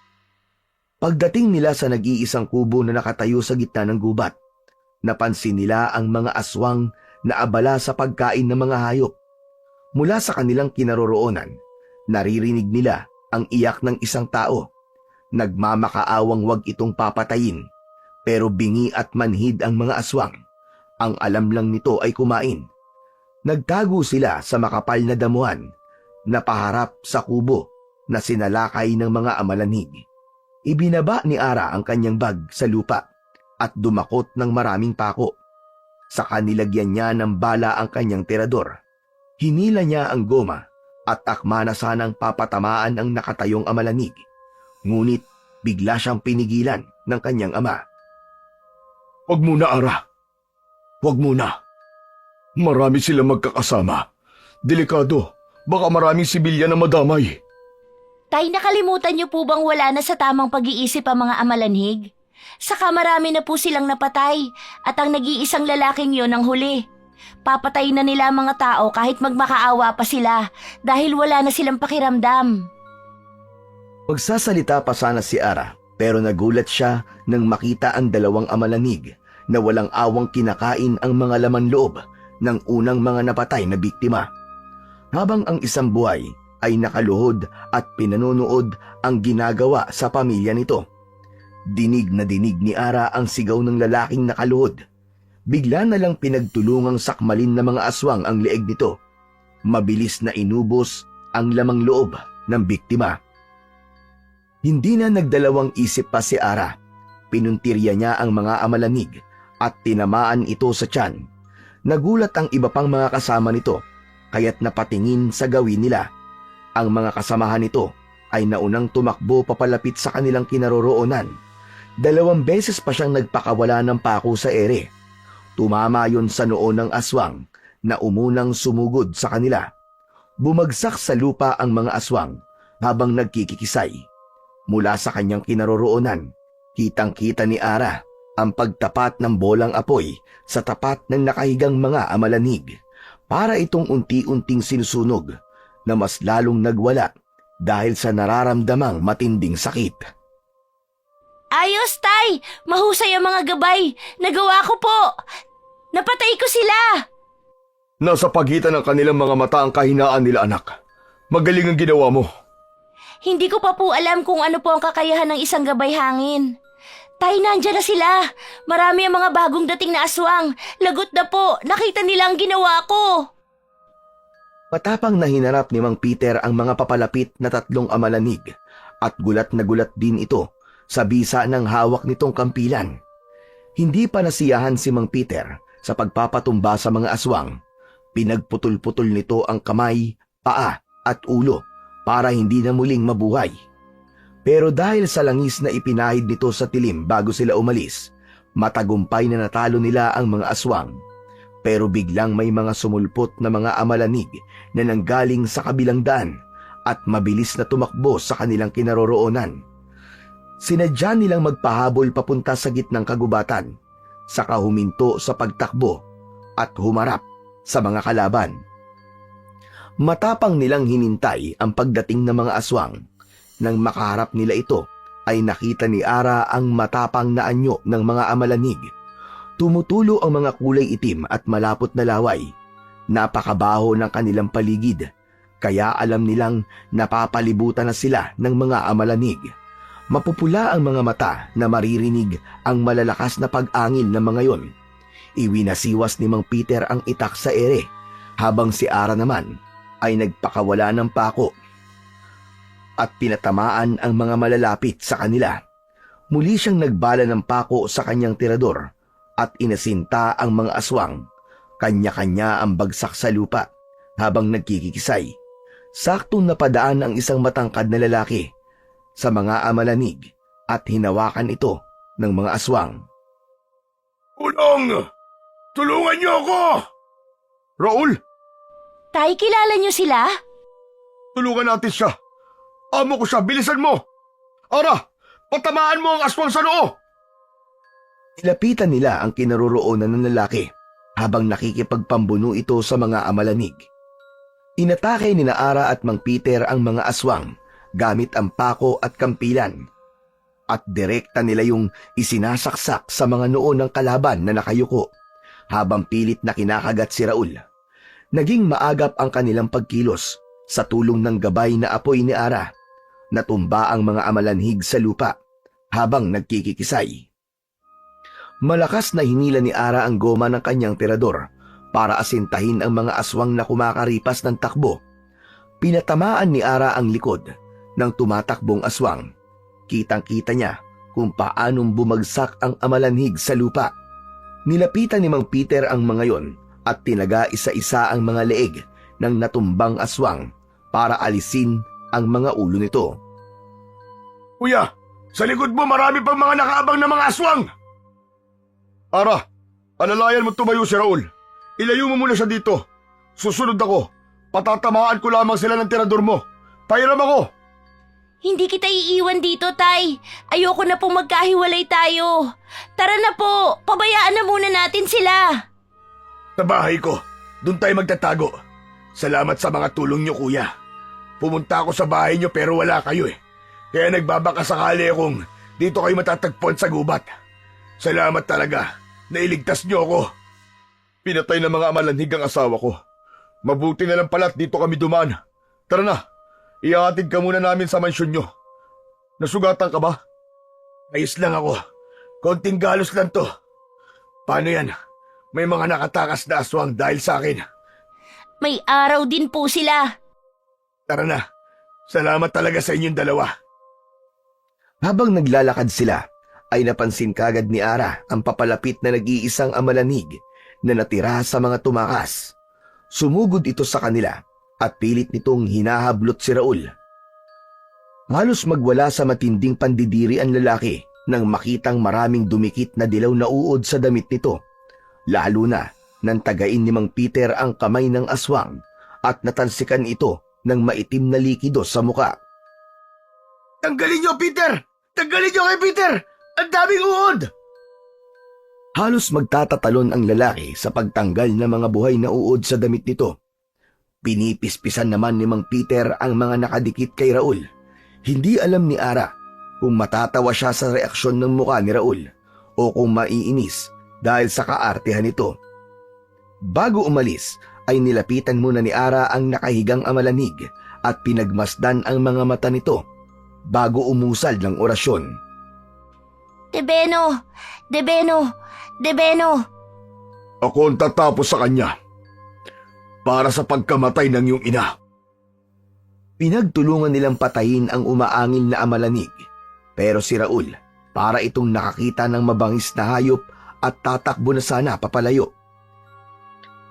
Pagdating nila sa nag-iisang kubo na nakatayo sa gitna ng gubat, napansin nila ang mga aswang na abala sa pagkain ng mga hayop. Mula sa kanilang kinaroroonan, naririnig nila ang iyak ng isang tao. Nagmamakaawang wag itong papatayin, pero bingi at manhid ang mga aswang. Ang alam lang nito ay kumain. Nagtago sila sa makapal na damuhan na paharap sa kubo na sinalakay ng mga amalanig. Ibinaba ni Ara ang kanyang bag sa lupa at dumakot ng maraming pako. Saka nilagyan niya ng bala ang kanyang tirador. Hinila niya ang goma at akma na sanang papatamaan ang nakatayong amalanig. Ngunit bigla siyang pinigilan ng kanyang ama. Huwag muna, Ara. Huwag muna. Marami sila magkakasama. Delikado. Baka maraming sibilyan na madamay. Tay, nakalimutan niyo po bang wala na sa tamang pag-iisip ang mga amalanhig? Saka marami na po silang napatay at ang nag-iisang lalaking yon ang huli. Papatayin na nila ang mga tao kahit magmakaawa pa sila dahil wala na silang pakiramdam. Magsasalita pa sana si Ara pero nagulat siya nang makita ang dalawang amalanig na walang awang kinakain ang mga laman loob ng unang mga napatay na biktima. Habang ang isang buhay ay nakaluhod at pinanunood ang ginagawa sa pamilya nito. Dinig na dinig ni Ara ang sigaw ng lalaking nakaluhod. Bigla na lang pinagtulungang sakmalin ng mga aswang ang leeg nito. Mabilis na inubos ang lamang loob ng biktima. Hindi na nagdalawang isip pa si Ara. Pinuntirya niya ang mga amalanig at tinamaan ito sa tiyan. Nagulat ang iba pang mga kasama nito kaya't napatingin sa gawin nila. Ang mga kasamahan nito ay naunang tumakbo papalapit sa kanilang kinaroroonan. 2 beses pa siyang nagpakawala ng pako sa ere. Tumama yon sa noo ng aswang na umunang sumugod sa kanila. Bumagsak sa lupa ang mga aswang habang nagkikikisay. Mula sa kanyang kinaroroonan, kitang-kita ni Ara ang pagtapat ng bolang apoy sa tapat ng nakahigang mga amalanig. Para itong unti-unting sinusunog na mas lalong nagwala dahil sa nararamdamang matinding sakit. Ayos, Tay! Mahusay ang mga gabay! Nagawa ko po! Napatay ko sila! Nasa pagitan ng kanilang mga mata ang kahinaan nila, anak. Magaling ang ginawa mo. Hindi ko pa po alam kung ano po ang kakayahan ng isang gabay hangin. Tay, nandyan na sila. Marami ang mga bagong dating na aswang. Lagot na po. Nakita nila ang ginawa ko. Matapang na hinarap ni Mang Peter ang mga papalapit na 3 amalanig at gulat na gulat din ito sa bisa ng hawak nitong kampilan. Hindi pa nasiyahan si Mang Peter sa pagpapatumba sa mga aswang. Pinagputol-putol nito ang kamay, paa at ulo para hindi na muling mabuhay. Pero dahil sa langis na ipinahid nito sa tilim bago sila umalis, matagumpay na natalo nila ang mga aswang. Pero biglang may mga sumulpot na mga amalanig na nanggaling sa kabilang daan at mabilis na tumakbo sa kanilang kinaroroonan. Sinadya nilang magpahabol papunta sa gitnang kagubatan, saka huminto sa pagtakbo at humarap sa mga kalaban. Matapang nilang hinintay ang pagdating ng mga aswang. Nang makaharap nila ito, ay nakita ni Ara ang matapang na anyo ng mga amalanig. Tumutulo ang mga kulay itim at malapot na laway. Napakabaho ng kanilang paligid, kaya alam nilang napapalibutan na sila ng mga amalanig. Mapupula ang mga mata na maririnig ang malalakas na pag-angin ng mga yon. Iwinasiwas ni Mang Peter ang itak sa ere, habang si Ara naman ay nagpakawala ng pako at pinatamaan ang mga malalapit sa kanila. Muli siyang nagbala ng pako sa kanyang tirador at inasinta ang mga aswang. Kanya-kanya ang bagsak sa lupa habang nagkikisay. Saktong napadaan ang isang matangkad na lalaki sa mga amalanig at hinawakan ito ng mga aswang. Ulong! Tulungan niyo ako! Raul, Tay, kilala niyo sila? Tulungan natin siya. Amo ko siya, bilisan mo! Ara, patamaan mo ang aswang sa noo! Nilapitan nila ang kinaroroonan ng lalaki habang nakikipagpambuno ito sa mga amalanig. Inatake ni Ara at Mang Peter ang mga aswang gamit ang pako at kampilan. At direkta nila yung isinasaksak sa mga noo ng kalaban na nakayuko habang pilit na kinakagat si Raul. Naging maagap ang kanilang pagkilos sa tulong ng gabay na apoy ni Ara. Natumba ang mga amalanhig sa lupa habang nagkikikisay. Malakas na hinila ni Ara ang goma ng kanyang tirador para asintahin ang mga aswang na kumakaripas ng takbo. Pinatamaan ni Ara ang likod ng tumatakbong aswang. Kitang-kita niya kung paanong bumagsak ang amalanhig sa lupa. Nilapitan ni Mang Peter ang mga yon at tinaga isa-isa ang mga leeg ng natumbang aswang para alisin ang mga ulo nito. Kuya, sa likod mo marami pang mga nakaabang na mga aswang! Ara, alalayan mo tumayo si Raul. Ilayo mo muna siya dito. Susunod ako. Patatamaan ko lamang sila ng tirador mo. Pahiram ako. Hindi kita iiwan dito, Tay. Ayoko na pong magkahiwalay tayo. Tara na po, pabayaan na muna natin sila. Sa bahay ko, doon tayo magtatago. Salamat sa mga tulong niyo, kuya. Pumunta ako sa bahay niyo pero wala kayo eh. Kaya nagbabakasakali akong dito kayo matatagpuan sa gubat. Salamat talaga. Nailigtas niyo ako. Pinatay ng mga amalanhig ang asawa ko. Mabuti na lang pala't dito kami dumaan. Tara na, ihahatid ka muna namin sa mansyon niyo. Nasugatan ka ba? Ayos lang ako. Konting galos lang to. Paano yan? May mga nakatakas na aswang dahil sa akin. May araw din po sila. Tara na. Salamat talaga sa inyong dalawa. Habang naglalakad sila, ay napansin kagad ni Ara ang papalapit na nag-iisang amalanig na natira sa mga tumakas. Sumugod ito sa kanila at pilit nitong hinahablot si Raul. Halos magwala sa matinding pandidiri ang lalaki nang makitang maraming dumikit na dilaw na uod sa damit nito. Lalo na nang tagain ni Mang Peter ang kamay ng aswang at natansikan ito ng maitim na likido sa muka. Tanggalin niyo, Peter! Tanggalin niyo kay Peter! Ang daming uod! Halos magtatatalon ang lalaki sa pagtanggal ng mga buhay na uod sa damit nito. Pinipispisan naman ni Mang Peter ang mga nakadikit kay Raul. Hindi alam ni Ara kung matatawa siya sa reaksyon ng muka ni Raul o kung maiinis dahil sa kaartehan nito. Bago umalis ay nilapitan muna ni Ara ang nakahigang amalanig at pinagmasdan ang mga mata nito bago umusal ng orasyon. Debeno! Debeno! Debeno! Ako ang tatapos sa kanya para sa pagkamatay ng iyong ina. Pinagtulungan nilang patayin ang umaangil na amalanig, pero si Raul, para itong nakakita ng mabangis na hayop at tatakbo na sana papalayo.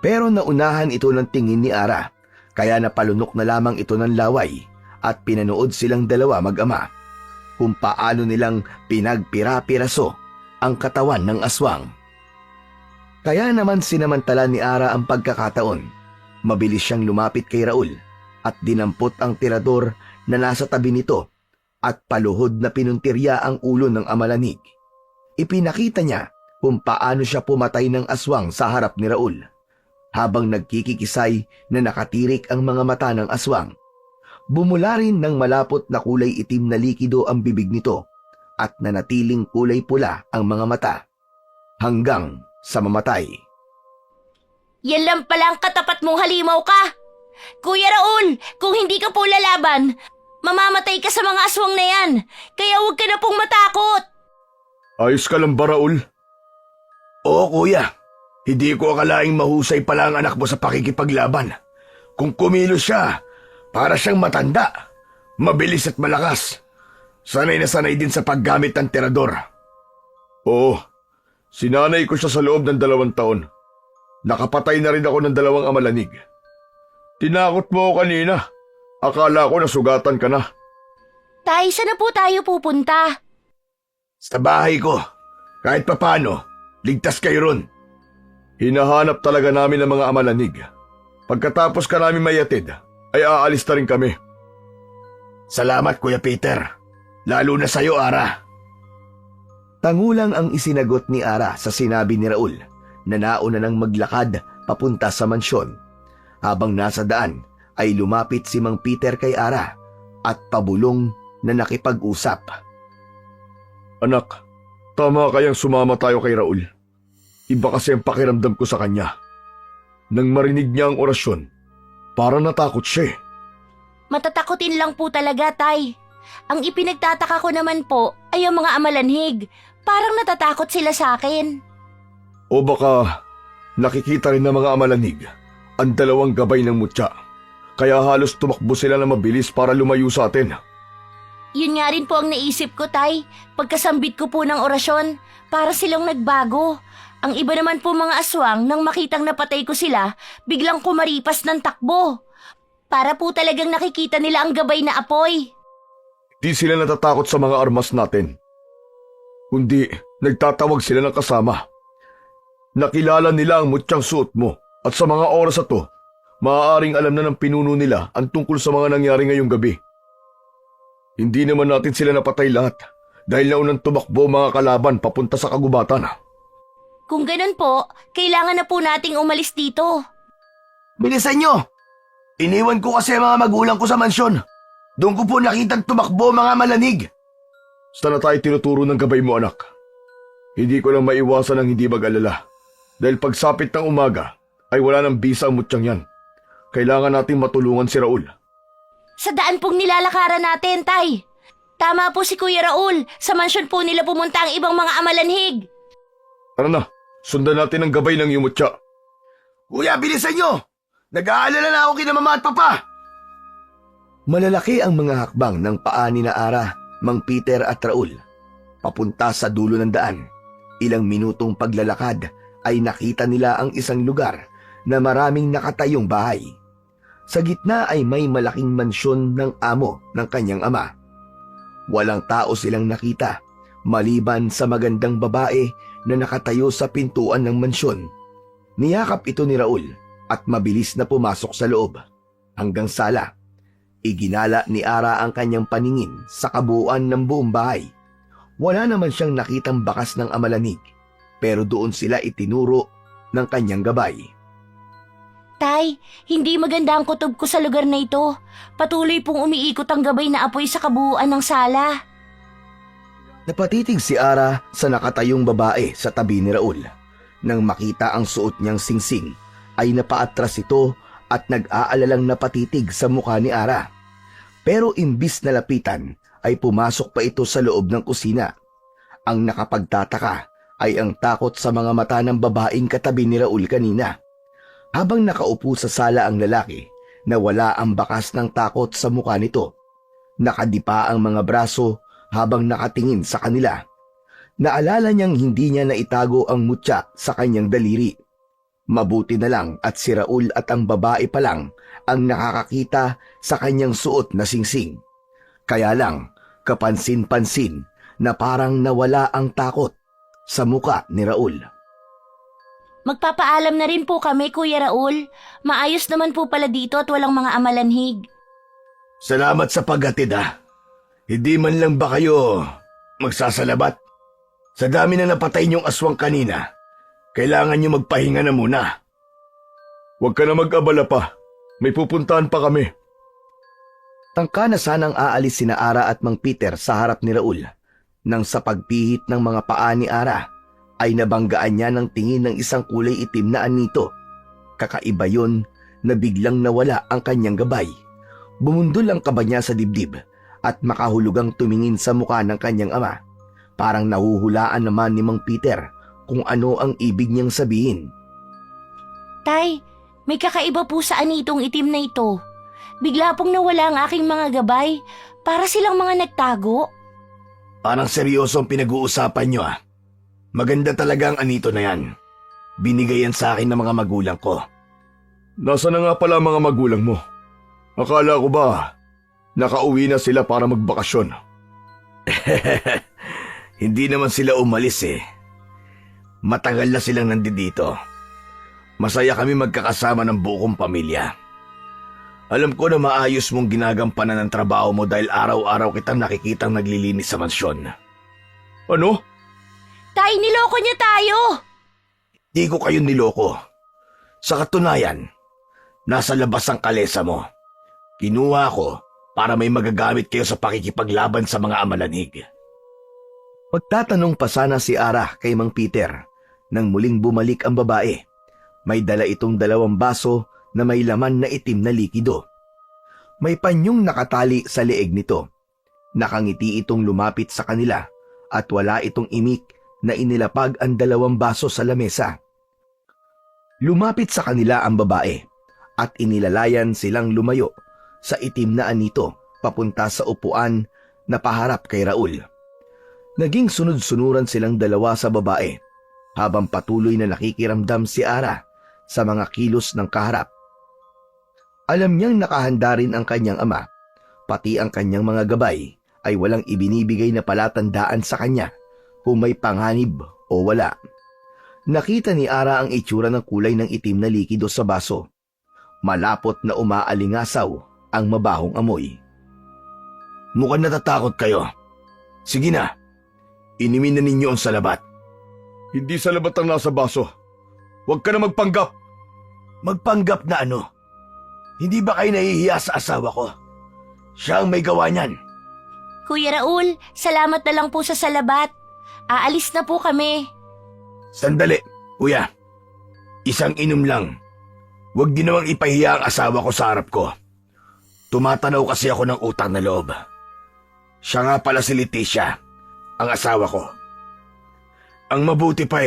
Pero naunahan ito ng tingin ni Ara, kaya napalunok na lamang ito ng laway at pinanood silang dalawa mag-ama kung paano nilang pinagpira-piraso ang katawan ng aswang. Kaya naman sinamantala ni Ara ang pagkakataon. Mabilis siyang lumapit kay Raul at dinampot ang tirador na nasa tabi nito at paluhod na pinuntirya ang ulo ng amalanig. Ipinakita niya kung paano siya pumatay ng aswang sa harap ni Raul. Habang nagkikikisay na nakatirik ang mga mata ng aswang, bumula rin ng malapot na kulay itim na likido ang bibig nito at nanatiling kulay pula ang mga mata hanggang sa mamatay. Yan lang palang katapat mong halimaw ka! Kuya Raul, kung hindi ka po lalaban, mamamatay ka sa mga aswang na yan, kaya huwag ka na pong matakot! Ayos ka lang ba, Raul? Oo, kuya. Hindi ko akalaing mahusay pala ang anak mo sa pakikipaglaban. Kung kumilos siya, para siyang matanda, mabilis at malakas. Sanay na sanay din sa paggamit ng tirador. Oo, sinanay ko siya sa loob ng 2 taon. Nakapatay na rin ako ng 2 amalanig. Tinakot mo ako kanina. Akala ko nasugatan ka na. Tay, saan na po tayo pupunta? Sa bahay ko. Kahit papano, ligtas kayo ron. Hinahanap talaga namin ang mga amalanig. Pagkatapos ka namin mayatid, ay aalis na rin kami. Salamat, Kuya Peter. Lalo na sa'yo, Ara. Tangulang ang isinagot ni Ara sa sinabi ni Raul na nauna nang maglakad papunta sa mansyon. Habang nasa daan ay lumapit si Mang Peter kay Ara at pabulong na nakipag-usap. Anak, tama kayang sumama tayo kay Raul. Iba kasi ang pakiramdam ko sa kanya. Nang marinig niya ang orasyon, para natakot siya eh. Matatakotin lang po talaga, Tay. Ang ipinagtataka ko naman po ay ang mga amalanhig. Parang natatakot sila sa akin. O baka nakikita rin ng mga amalanig ang dalawang gabay ng mutya. Kaya halos tumakbo sila na mabilis para lumayo sa atin. Yun nga rin po ang naisip ko, Tay. Pagkasambit ko po ng orasyon, para silang nagbago. Ang iba naman po mga aswang nang makitang napatay ko sila, biglang kumaripas ng takbo. Para po talagang nakikita nila ang gabay na apoy. Di sila natatakot sa mga armas natin. Kundi nagtatawag sila ng kasama. Nakilala nila ang mutyang suot mo at sa mga oras na to, maaaring alam na ng pinuno nila ang tungkol sa mga nangyari ngayong gabi. Hindi naman natin sila napatay lahat dahil naunang tumakbo mga kalaban papunta sa kagubatan. Kung ganun po, kailangan na po nating umalis dito. Bilisan nyo! Iniwan ko kasi ang mga magulang ko sa mansyon. Doon ko po nakitang tumakbo mga malanig. Saan na tayo tinuturo ng gabay mo, anak? Hindi ko lang maiwasan ang hindi mag-alala. Dahil pagsapit ng umaga, ay wala ng bisa ang mutyang yan. Kailangan nating matulungan si Raul. Sa daan pong nilalakaran natin, Tay. Tama po si Kuya Raul. Sa mansyon po nila pumunta ang ibang mga amalanhig. Tara na, sundan natin ang gabay ng iyong mutya. Kuya, bilisan nyo! Nag-aalala na ako kina mama at papa! Malalaki ang mga hakbang ng paa ni na Ara, Mang Peter at Raul. Papunta sa dulo ng daan. Ilang minutong paglalakad ay nakita nila ang isang lugar na maraming nakatayong bahay. Sa gitna ay may malaking mansyon ng amo ng kanyang ama. Walang tao silang nakita, maliban sa magandang babae na nakatayo sa pintuan ng mansyon. Niyakap ito ni Raul at mabilis na pumasok sa loob. Hanggang sala, iginala ni Ara ang kanyang paningin sa kabuuan ng buong bahay. Wala naman siyang nakitang bakas ng amalanig, pero doon sila itinuro ng kanyang gabay. Tay, hindi maganda ang kutob ko sa lugar na ito. Patuloy pong umiikot ang gabay na apoy sa kabuuan ng sala. Napatitig si Ara sa nakatayong babae sa tabi ni Raul. Nang makita ang suot niyang singsing, ay napaatras ito at nag-aalalang napatitig sa mukha ni Ara. Pero imbis na lapitan, ay pumasok pa ito sa loob ng kusina. Ang nakapagtataka ay ang takot sa mga mata ng babaeng katabi ni Raul kanina. Habang nakaupo sa sala ang lalaki, nawala ang bakas ng takot sa mukha nito. Nakadipa ang mga braso habang nakatingin sa kanila. Naalala niyang hindi niya naitago ang mutya sa kanyang daliri. Mabuti na lang at si Raul at ang babae pa lang ang nakakakita sa kanyang suot na singsing. Kaya lang, kapansin-pansin na parang nawala ang takot sa muka ni Raul. Magpapaalam na rin po kami, Kuya Raul. Maayos naman po pala dito at walang mga amalanhig. Salamat sa paghatid ha. Hindi man lang ba kayo magsasalabat? Sa dami na napatay niyong aswang kanina, kailangan niyo magpahinga na muna. Huwag ka na mag-abala pa. May pupuntahan pa kami. Tangka na sanang aalis sina Ara at Mang Peter sa harap ni Raul. Nang sa pagpihit ng mga paa ni Ara, ay nabanggaan niya ng tingin ng isang kulay itim na anito. Kakaiba yon na biglang nawala ang kanyang gabay. Bumundol ang kaba niya sa dibdib at makahulugang tumingin sa mukha ng kanyang ama. Parang nahuhulaan naman ni Mang Peter kung ano ang ibig niyang sabihin. Tay, may kakaiba po sa anitong itim na ito. Bigla pong nawala ang aking mga gabay. Para silang mga nagtago. Parang seryoso ang pinag-uusapan niyo ah. Maganda talaga ang anito na yan. Binigay yan sa akin ng mga magulang ko. Nasa na nga pala mga magulang mo? Akala ko ba nakauwi na sila para magbakasyon? Hindi naman sila umalis eh. Matagal na silang nandito. Masaya kami magkakasama ng buong pamilya. Alam ko na maayos mong ginagampanan ng trabaho mo dahil araw-araw kitang nakikitang naglilinis sa mansyon. Ano? Tay, niloko niya tayo! Di ko kayo niloko. Sa katunayan, nasa labas ang kalesa mo. Kinuha ko para may magagamit kayo sa pakikipaglaban sa mga amalanhig. Magtatanong pa sana si Ara kay Mang Peter nang muling bumalik ang babae. May dala itong 2 baso na may laman na itim na likido. May panyong nakatali sa leeg nito. Nakangiti itong lumapit sa kanila at wala itong imik na inilapag ang 2 baso sa lamesa. Lumapit sa kanila ang babae at inilalayan silang lumayo sa itim na anito papunta sa upuan na paharap kay Raul. Naging sunod-sunuran silang 2 sa babae habang patuloy na nakikiramdam si Ara sa mga kilos ng kaharap. Alam niyang nakahanda rin ang kanyang ama, pati ang kanyang mga gabay ay walang ibinibigay na palatandaan sa kanya kung may panganib o wala. Nakita ni Ara ang itsura ng kulay ng itim na likido sa baso. Malapot na umaalingasaw ang mabahong amoy. Mukhang natatakot kayo. Sige na, inimin na ninyo ang salabat. Hindi salabat ang nasa baso. Huwag ka na magpanggap. Magpanggap na ano? Hindi ba kayo nahihiya sa asawa ko? Siya ang may gawa niyan. Kuya Raul, salamat na lang po sa salabat. Aalis na po kami. Sandali, kuya. Isang inom lang. Huwag din namang ipahiya ang asawa ko sa harap ko. Tumatanaw kasi ako ng utang na loob. Siya nga pala si Leticia, ang asawa ko. Ang mabuti pa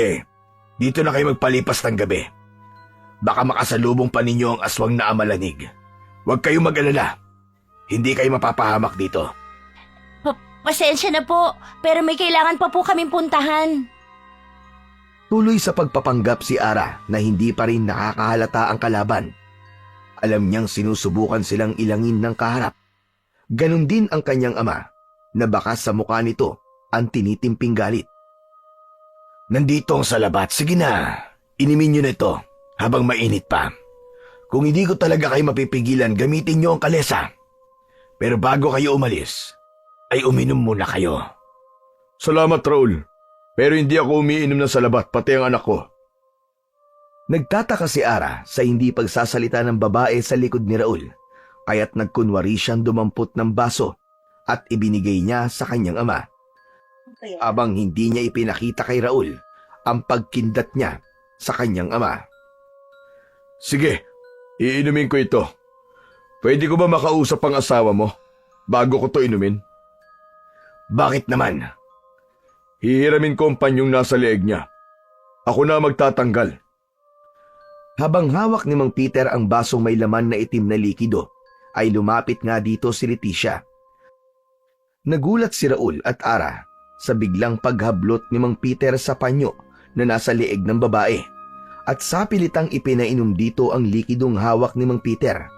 dito na kayo magpalipas ng gabi. Baka makasalubong pa ninyo ang aswang na amalanig. Huwag kayong mag-alala. Hindi kayo mapapahamak dito. Pasensya na po, pero may kailangan pa po kaming puntahan. Tuloy sa pagpapanggap si Ara na hindi pa rin nakakahalata ang kalaban. Alam niyang sinusubukan silang ilangin ng kaharap. Ganon din ang kanyang ama na baka sa mukha nito ang tinitimping galit. Nandito ang salabat. Sige na, inimin nyo na ito habang mainit pa. Kung hindi ko talaga kayo mapipigilan, gamitin nyo ang kalesa. Pero bago kayo umalis, ay uminom muna kayo. Salamat, Raul. Pero hindi ako umiinom ng salabat, pati ang anak ko. Nagtataka si Ara sa hindi pagsasalita ng babae sa likod ni Raul, kaya't nagkunwari siyang dumampot ng baso at ibinigay niya sa kanyang ama. Habang hindi niya ipinakita kay Raul ang pagkindat niya sa kanyang ama. Sige, iinumin ko ito. Pwede ko ba makausap ang asawa mo bago ko to inumin? Bakit naman? Hihiramin ko ang panyong nasa leeg niya. Ako na magtatanggal. Habang hawak ni Mang Peter ang basong may laman na itim na likido, ay lumapit nga dito si Leticia. Nagulat si Raul at Ara sa biglang paghablot ni Mang Peter sa panyo na nasa leeg ng babae at sapilitang ipinainom dito ang likidong hawak ni Mang Peter.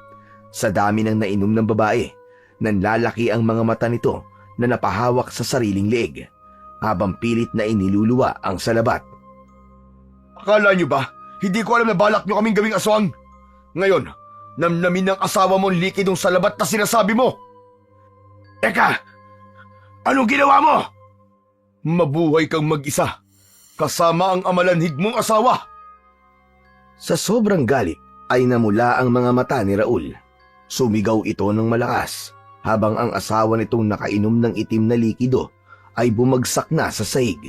Sa dami ng nainom ng babae, nanlalaki ang mga mata nito na napahawak sa sariling leeg habang pilit na iniluluwa ang salabat. Akala niyo ba, hindi ko alam na balak niyo kaming gawing aswang? Ngayon, namnamin ng asawa mo ang likidong salabat na sinasabi mo. Teka, anong ginawa mo? Mabuhay kang mag-isa, kasama ang amalanhig mong asawa. Sa sobrang galit ay namula ang mga mata ni Raul. Sumigaw ito ng malakas habang ang asawa nitong nakainom ng itim na likido ay bumagsak na sa sahig.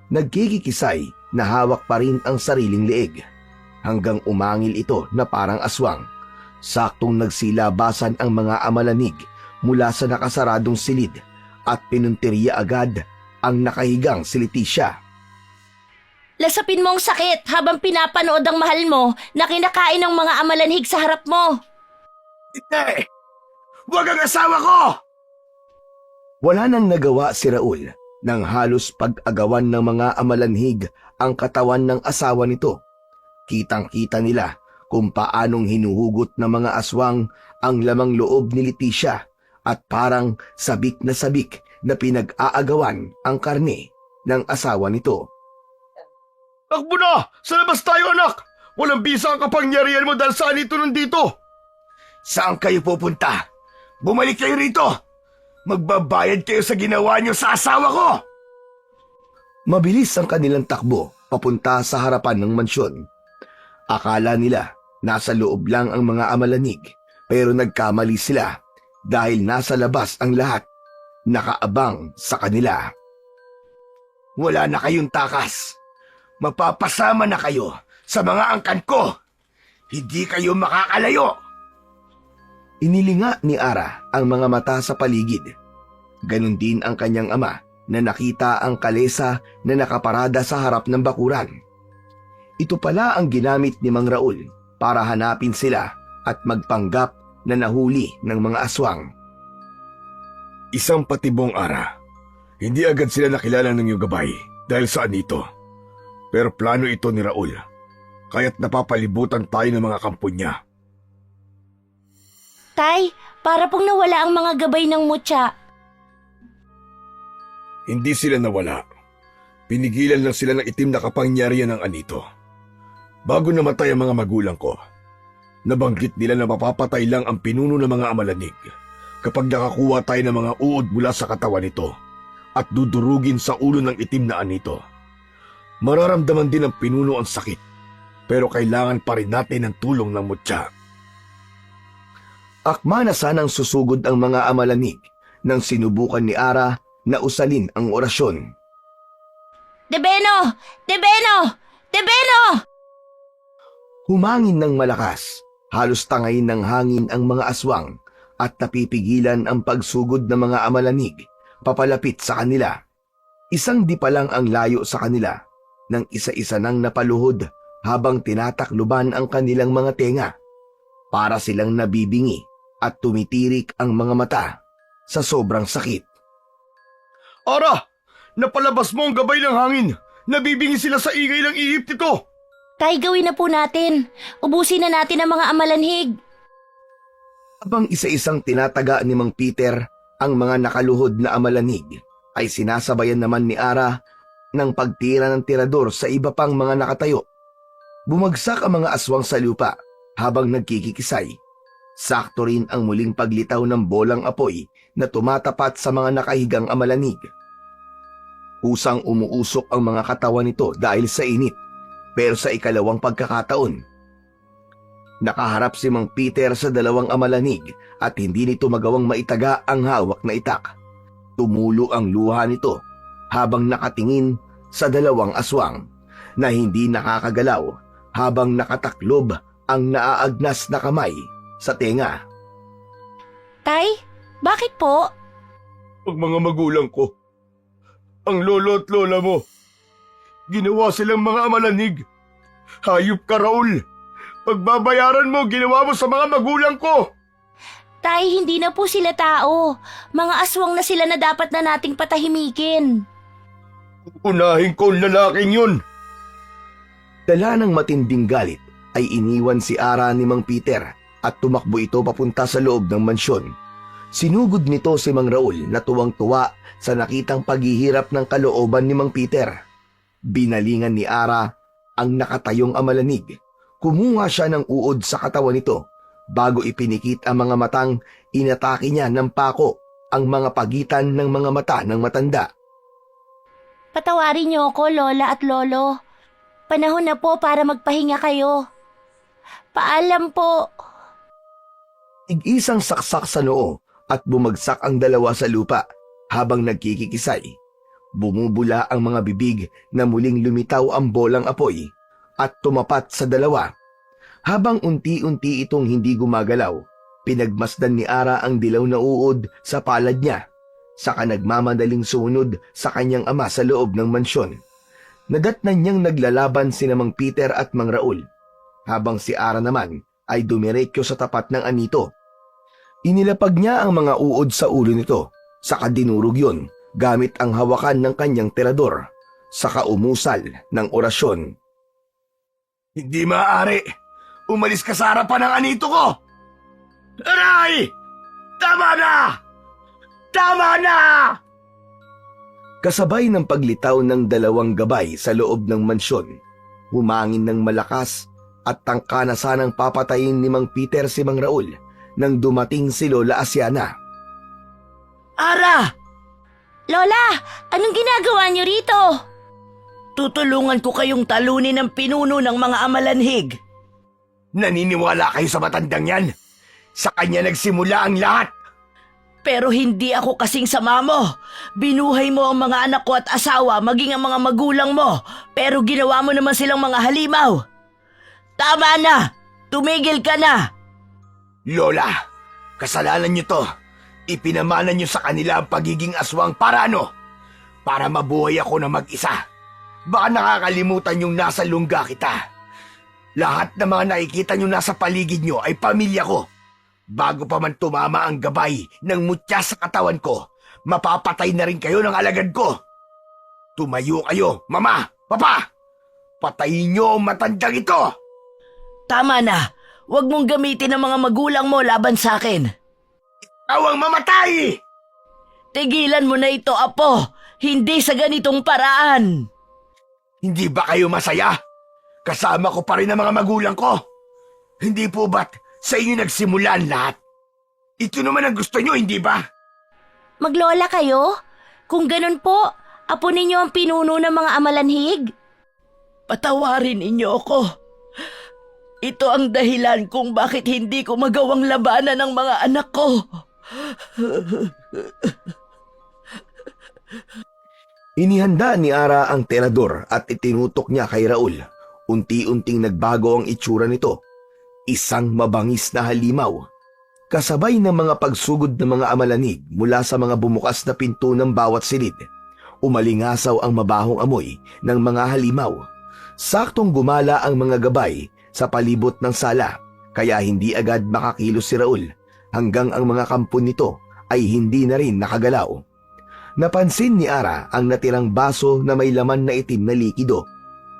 Nagkikikisay na hawak pa rin ang sariling leeg hanggang umangil ito na parang aswang. Saktong nagsilabasan ang mga amalanig mula sa nakasaradong silid at pinunteriya agad ang nakahigang si Leticia. Lasapin mo ang sakit habang pinapanood ang mahal mo na kinakain ng mga amalanhig sa harap mo. Hindi! Huwag ang asawa ko! Wala nang nagawa si Raul nang halos pag-agawan ng mga amalanhig ang katawan ng asawa nito. Kitang-kita nila kung paanong hinuhugot ng mga aswang ang lamang loob ni Leticia at parang sabik na pinag-aagawan ang karne ng asawa nito. Takbo na! Sa labas tayo, anak! Walang bisa ang kapangyarihan mo dahil saan ito nandito? Saan kayo pupunta? Bumalik kayo rito! Magbabayad kayo sa ginawa niyo sa asawa ko! Mabilis ang kanilang takbo papunta sa harapan ng mansyon. Akala nila nasa loob lang ang mga amalanig, pero nagkamali sila dahil nasa labas ang lahat, nakaabang sa kanila. Wala na kayong takas. Mapapasama na kayo sa mga angkan ko. Hindi kayo makakalayo. Inilinga ni Ara ang mga mata sa paligid. Ganon din ang kanyang ama na nakita ang kalesa na nakaparada sa harap ng bakuran. Ito pala ang ginamit ni Mang Raul para hanapin sila at magpanggap na nahuli ng mga aswang. Isang patibong, Ara. Hindi agad sila nakilala ng iyong gabay dahil saan ito. Pero plano ito ni Raul, kaya't napapalibutan tayo ng mga kampo niya. Tay, para pong nawala ang mga gabay ng mutya. Hindi sila nawala. Pinigilan lang sila ng itim na kapangyarihan ng anito. Bago namatay ang mga magulang ko, nabanggit nila na mapapatay lang ang pinuno ng mga amalanig kapag nakakuha tayo ng mga uod mula sa katawan nito at dudurugin sa ulo ng itim na anito. Mararamdaman din ng pinuno ang sakit, pero kailangan pa rin natin ng tulong ng mutya. Akma na sanang susugod ang mga amalanig nang sinubukan ni Ara na usalin ang orasyon. Debeno! Debeno! Debeno! Humangin ng malakas, halos tangayin ng hangin ang mga aswang at napipigilan ang pagsugod ng mga amalanig papalapit sa kanila. Isang di pa lang ang layo sa kanila nang isa-isa nang napaluhod habang tinatakluban ang kanilang mga tenga. Para silang nabibingi at tumitirik ang mga mata sa sobrang sakit. Ara! Napalabas mo ang gabay ng hangin! Nabibingi sila sa ingay ng ihip nito! Tay, gawin na po natin. Ubusin na natin ang mga amalanhig. Habang isa-isang tinataga ni Mang Peter ang mga nakaluhod na amalanig, ay sinasabayan naman ni Ara ng pagtira ng tirador sa iba pang mga nakatayo. Bumagsak ang mga aswang sa lupa habang nagkikikisay. Sakto rin ang muling paglitaw ng bolang apoy na tumatapat sa mga nakahigang amalanig. Kusang umuusok ang mga katawan nito dahil sa init, pero sa ikalawang pagkakataon, nakaharap si Mang Peter sa dalawang amalanig at hindi nito magawang maitaga ang hawak na itak. Tumulo ang luha nito habang nakatingin sa dalawang aswang na hindi nakakagalaw habang nakataklob ang naaagnas na kamay sa tenga. Tay, bakit po? Ang mga magulang ko, ang lolo at lola mo, ginawa silang mga amalanig. Hayop ka, Raul! Pagbabayaran mo, ginawa mo sa mga magulang ko! Tay, hindi na po sila tao. Mga aswang na sila na dapat na nating patahimikin. Unahin ko ang lalaking yun! Dala ng matinding galit ay iniwan si Ara ni Mang Peter at tumakbo ito papunta sa loob ng mansyon. Sinugod nito si Mang Raul na tuwang-tuwa sa nakitang paghihirap ng kalooban ni Mang Peter. Binalingan ni Ara ang nakatayong amalanig. Kumuha siya ng uod sa katawan nito bago ipinikit ang mga matang inatake niya ng pako ang mga pagitan ng mga mata ng matanda. Patawarin niyo ako, Lola at Lolo. Panahon na po para magpahinga kayo. Paalam po. Ig-isang saksak sa noo at bumagsak ang dalawa sa lupa habang nagkikikisay. Bumubula ang mga bibig na muling lumitaw ang bolang apoy at tumapat sa dalawa. Habang unti-unti itong hindi gumagalaw, pinagmasdan ni Ara ang dilaw na uod sa palad niya, saka nagmamadaling sumunod sa kanyang ama sa loob ng mansyon. Nadatnan niyang naglalaban si Mang Peter at Mang Raul, habang si Ara naman ay dumiretso sa tapat ng anito. Inilapag niya ang mga uod sa ulo nito, saka dinurog yun gamit ang hawakan ng kanyang tirador, saka umusal ng orasyon. Hindi maaari! Umalis ka sa harapan ng anito ko! Aray! Tama na! Tama na! Kasabay ng paglitaw ng dalawang gabay sa loob ng mansyon, humangin ng malakas at tangka na sanang papatayin ni Mang Peter si Mang Raul nang dumating si Lola Asiana. Ara! Lola, anong ginagawa niyo rito? Tutulungan ko kayong talunin ng pinuno ng mga amalanhig. Naniniwala kayo sa matandang yan? Sa kanya nagsimula ang lahat. Pero hindi ako kasing sama mo. Binuhay mo ang mga anak ko at asawa, maging ang mga magulang mo. Pero ginawa mo naman silang mga halimaw. Tama na! Tumigil ka na! Lola, kasalanan niyo to. Ipinamana niyo sa kanila ang pagiging aswang para ano? Para mabuhay ako na mag-isa. Baka nakakalimutan yung nasa lungga kita. Lahat ng mga nakikita niyo nasa paligid niyo ay pamilya ko. Bago pa man tumama ang gabay ng mutya sa katawan ko, mapapatay na rin kayo ng alagad ko. Tumayo kayo, Mama, Papa! Patayin niyo ang matandang ito! Tama na! Huwag mong gamitin ang mga magulang mo laban sa akin. Awang mamatay! Tigilan mo na ito, Apo! Hindi sa ganitong paraan! Hindi ba kayo masaya? Kasama ko pa rin ang mga magulang ko. Hindi po ba't sa inyo nagsimula ang lahat? Ito naman ang gusto nyo, hindi ba? Maglola kayo? Kung ganun po, apo ninyo ang pinuno ng mga amalanhig? Patawarin ninyo ako. Ito ang dahilan kung bakit hindi ko magawang labanan ng mga anak ko. Inihanda ni Ara ang terador at itinutok niya kay Raul. Unti-unting nagbago ang itsura nito. Isang mabangis na halimaw. Kasabay ng mga pagsugod ng mga amalanig mula sa mga bumukas na pinto ng bawat silid. Umalingasaw ang mabahong amoy ng mga halimaw. Saktong gumala ang mga gabay sa palibot ng sala, kaya hindi agad makakilos si Raul hanggang ang mga kampon nito ay hindi na rin nakagalaw. Napansin ni Ara ang natirang baso na may laman na itim na likido.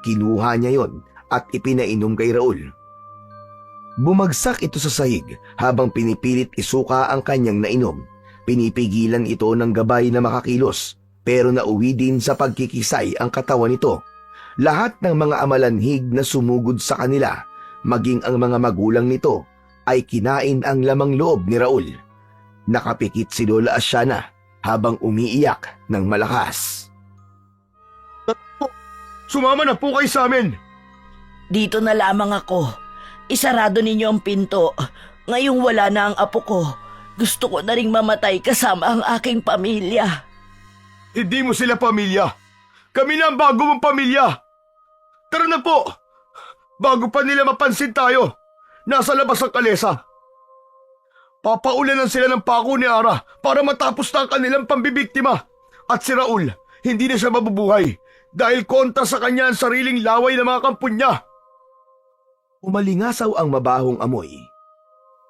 Kinuha niya yon at ipinainom kay Raul. Bumagsak ito sa sahig habang pinipilit isuka ang kanyang nainom. Pinipigilan ito ng gabay na makakilos, pero nauwi din sa pagkikisay ang katawan nito. Lahat ng mga amalanhig na sumugod sa kanila, maging ang mga magulang nito, ay kinain ang lamang loob ni Raul. Nakapikit si Lola Asiana habang umiiyak ng malakas. Sumama na po kayo sa amin! Dito na lamang ako. Isarado ninyo ang pinto. Ngayong wala na ang apo ko. Gusto ko na ring mamatay kasama ang aking pamilya. Hindi mo sila pamilya. Kami na ang bago mong pamilya. Tara na po. Bago pa nila mapansin tayo. Nasa labas ang kalesa. Papaulanan sila ng pako ni Ara para matapos na ang kanilang pambibiktima. At si Raul, hindi na siya mabubuhay dahil kontra sa kanya ang sariling laway ng mga kampon niya. Umalingasaw ang mabahong amoy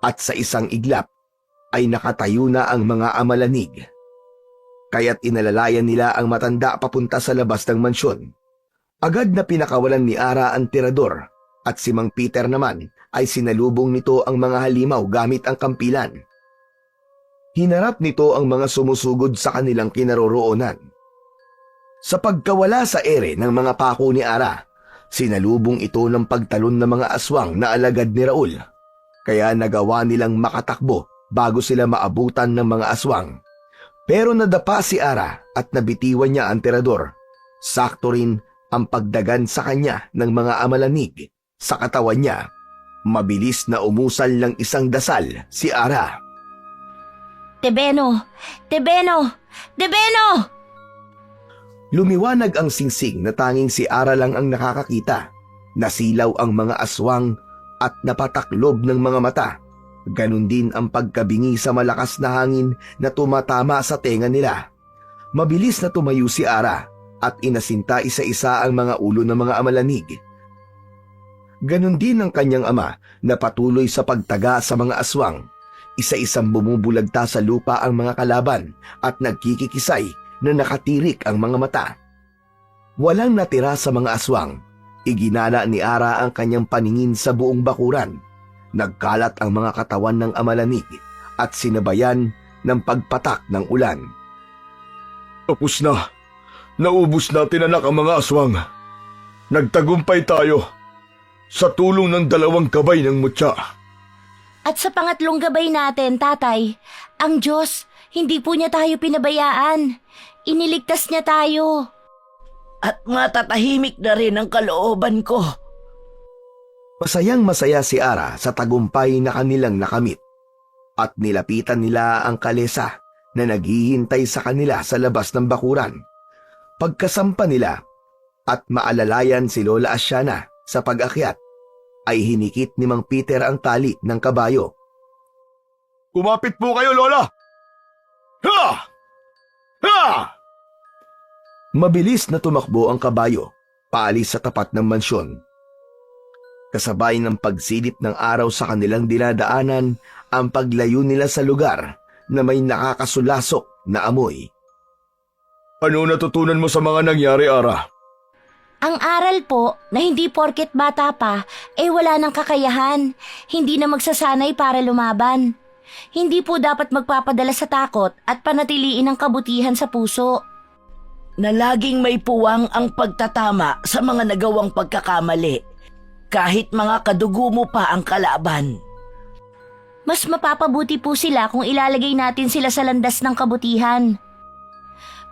at sa isang iglap ay nakatayo na ang mga amalanig. Kaya't inalalayan nila ang matanda papunta sa labas ng mansyon. Agad na pinakawalan ni Ara ang tirador at si Mang Peter naman ay sinalubong nito ang mga halimaw gamit ang kampilan. Hinarap nito ang mga sumusugod sa kanilang kinaroroonan. Sa pagkawala sa ere ng mga pako ni Ara, sinalubong ito ng pagtalon ng mga aswang na alagad ni Raul, kaya nagawa nilang makatakbo bago sila maabutan ng mga aswang. Pero nadapa si Ara at nabitiwan niya ang tirador. Sakto rin ang pagdagan sa kanya ng mga amalanig sa katawan niya. Mabilis na umusal ng isang dasal si Ara. Tebeno! Tebeno! Tebeno! Lumiwanag ang singsing na tanging si Ara lang ang nakakakita. Nasilaw ang mga aswang at napataklob ng mga mata. Ganon din ang pagkabingi sa malakas na hangin na tumatama sa tenga nila. Mabilis na tumayo si Ara at inasinta isa-isa ang mga ulo ng mga amalanig. Ganon din ang kanyang ama na patuloy sa pagtaga sa mga aswang. Isa-isang bumubulagta sa lupa ang mga kalaban at nagkikikisay na nakatirik ang mga mata. Walang natira sa mga aswang. Iginala ni Ara ang kanyang paningin sa buong bakuran. Nagkalat ang mga katawan ng amalanig at sinabayan ng pagpatak ng ulan. Tapos na. Naubos natin anak ang mga aswang. Nagtagumpay tayo. Sa tulong ng 2 gabay ng mutya. At sa pangatlong gabay natin, tatay, ang Diyos, hindi po niya tayo pinabayaan. Iniligtas niya tayo. At matatahimik na rin ang kalooban ko. Masayang masaya si Ara sa tagumpay na kanilang nakamit at nilapitan nila ang kalesa na naghihintay sa kanila sa labas ng bakuran. Pagkasampa nila at maalalayan si Lola Asyana sa pag-akyat, ay hinikit ni Mang Peter ang tali ng kabayo. Kumapit po kayo, Lola! Ha! Ha! Mabilis na tumakbo ang kabayo, paalis sa tapat ng mansyon. Kasabay ng pagsilip ng araw sa kanilang dinadaanan ang paglayo nila sa lugar na may nakakasulasok na amoy. Ano natutunan mo sa mga nangyari, Ara? Ang aral po na hindi porket bata pa, wala ng kakayahan. Hindi na magsasanay para lumaban. Hindi po dapat magpapadala sa takot at panatiliin ang kabutihan sa puso. Na laging may puwang ang pagtatama sa mga nagawang pagkakamali, kahit mga kadugo mo pa ang kalaban. Mas mapapabuti po sila kung ilalagay natin sila sa landas ng kabutihan.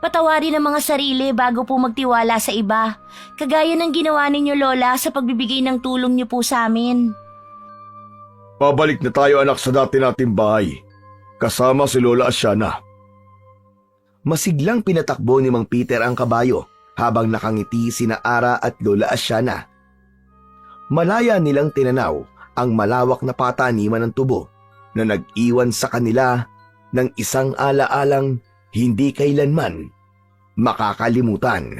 Patawarin ang mga sarili bago po magtiwala sa iba, kagaya ng ginawa ninyo, Lola, sa pagbibigay ng tulong niyo po sa amin. Pabalik na tayo, anak, sa dati nating bahay. Kasama si Lola Asyana. Masiglang pinatakbo ni Mang Peter ang kabayo habang nakangiti sina Ara at Lola Asyana. Malaya nilang tinanaw ang malawak na pataniman ng tubo na nag-iwan sa kanila ng isang alaalang hindi kailanman makakalimutan.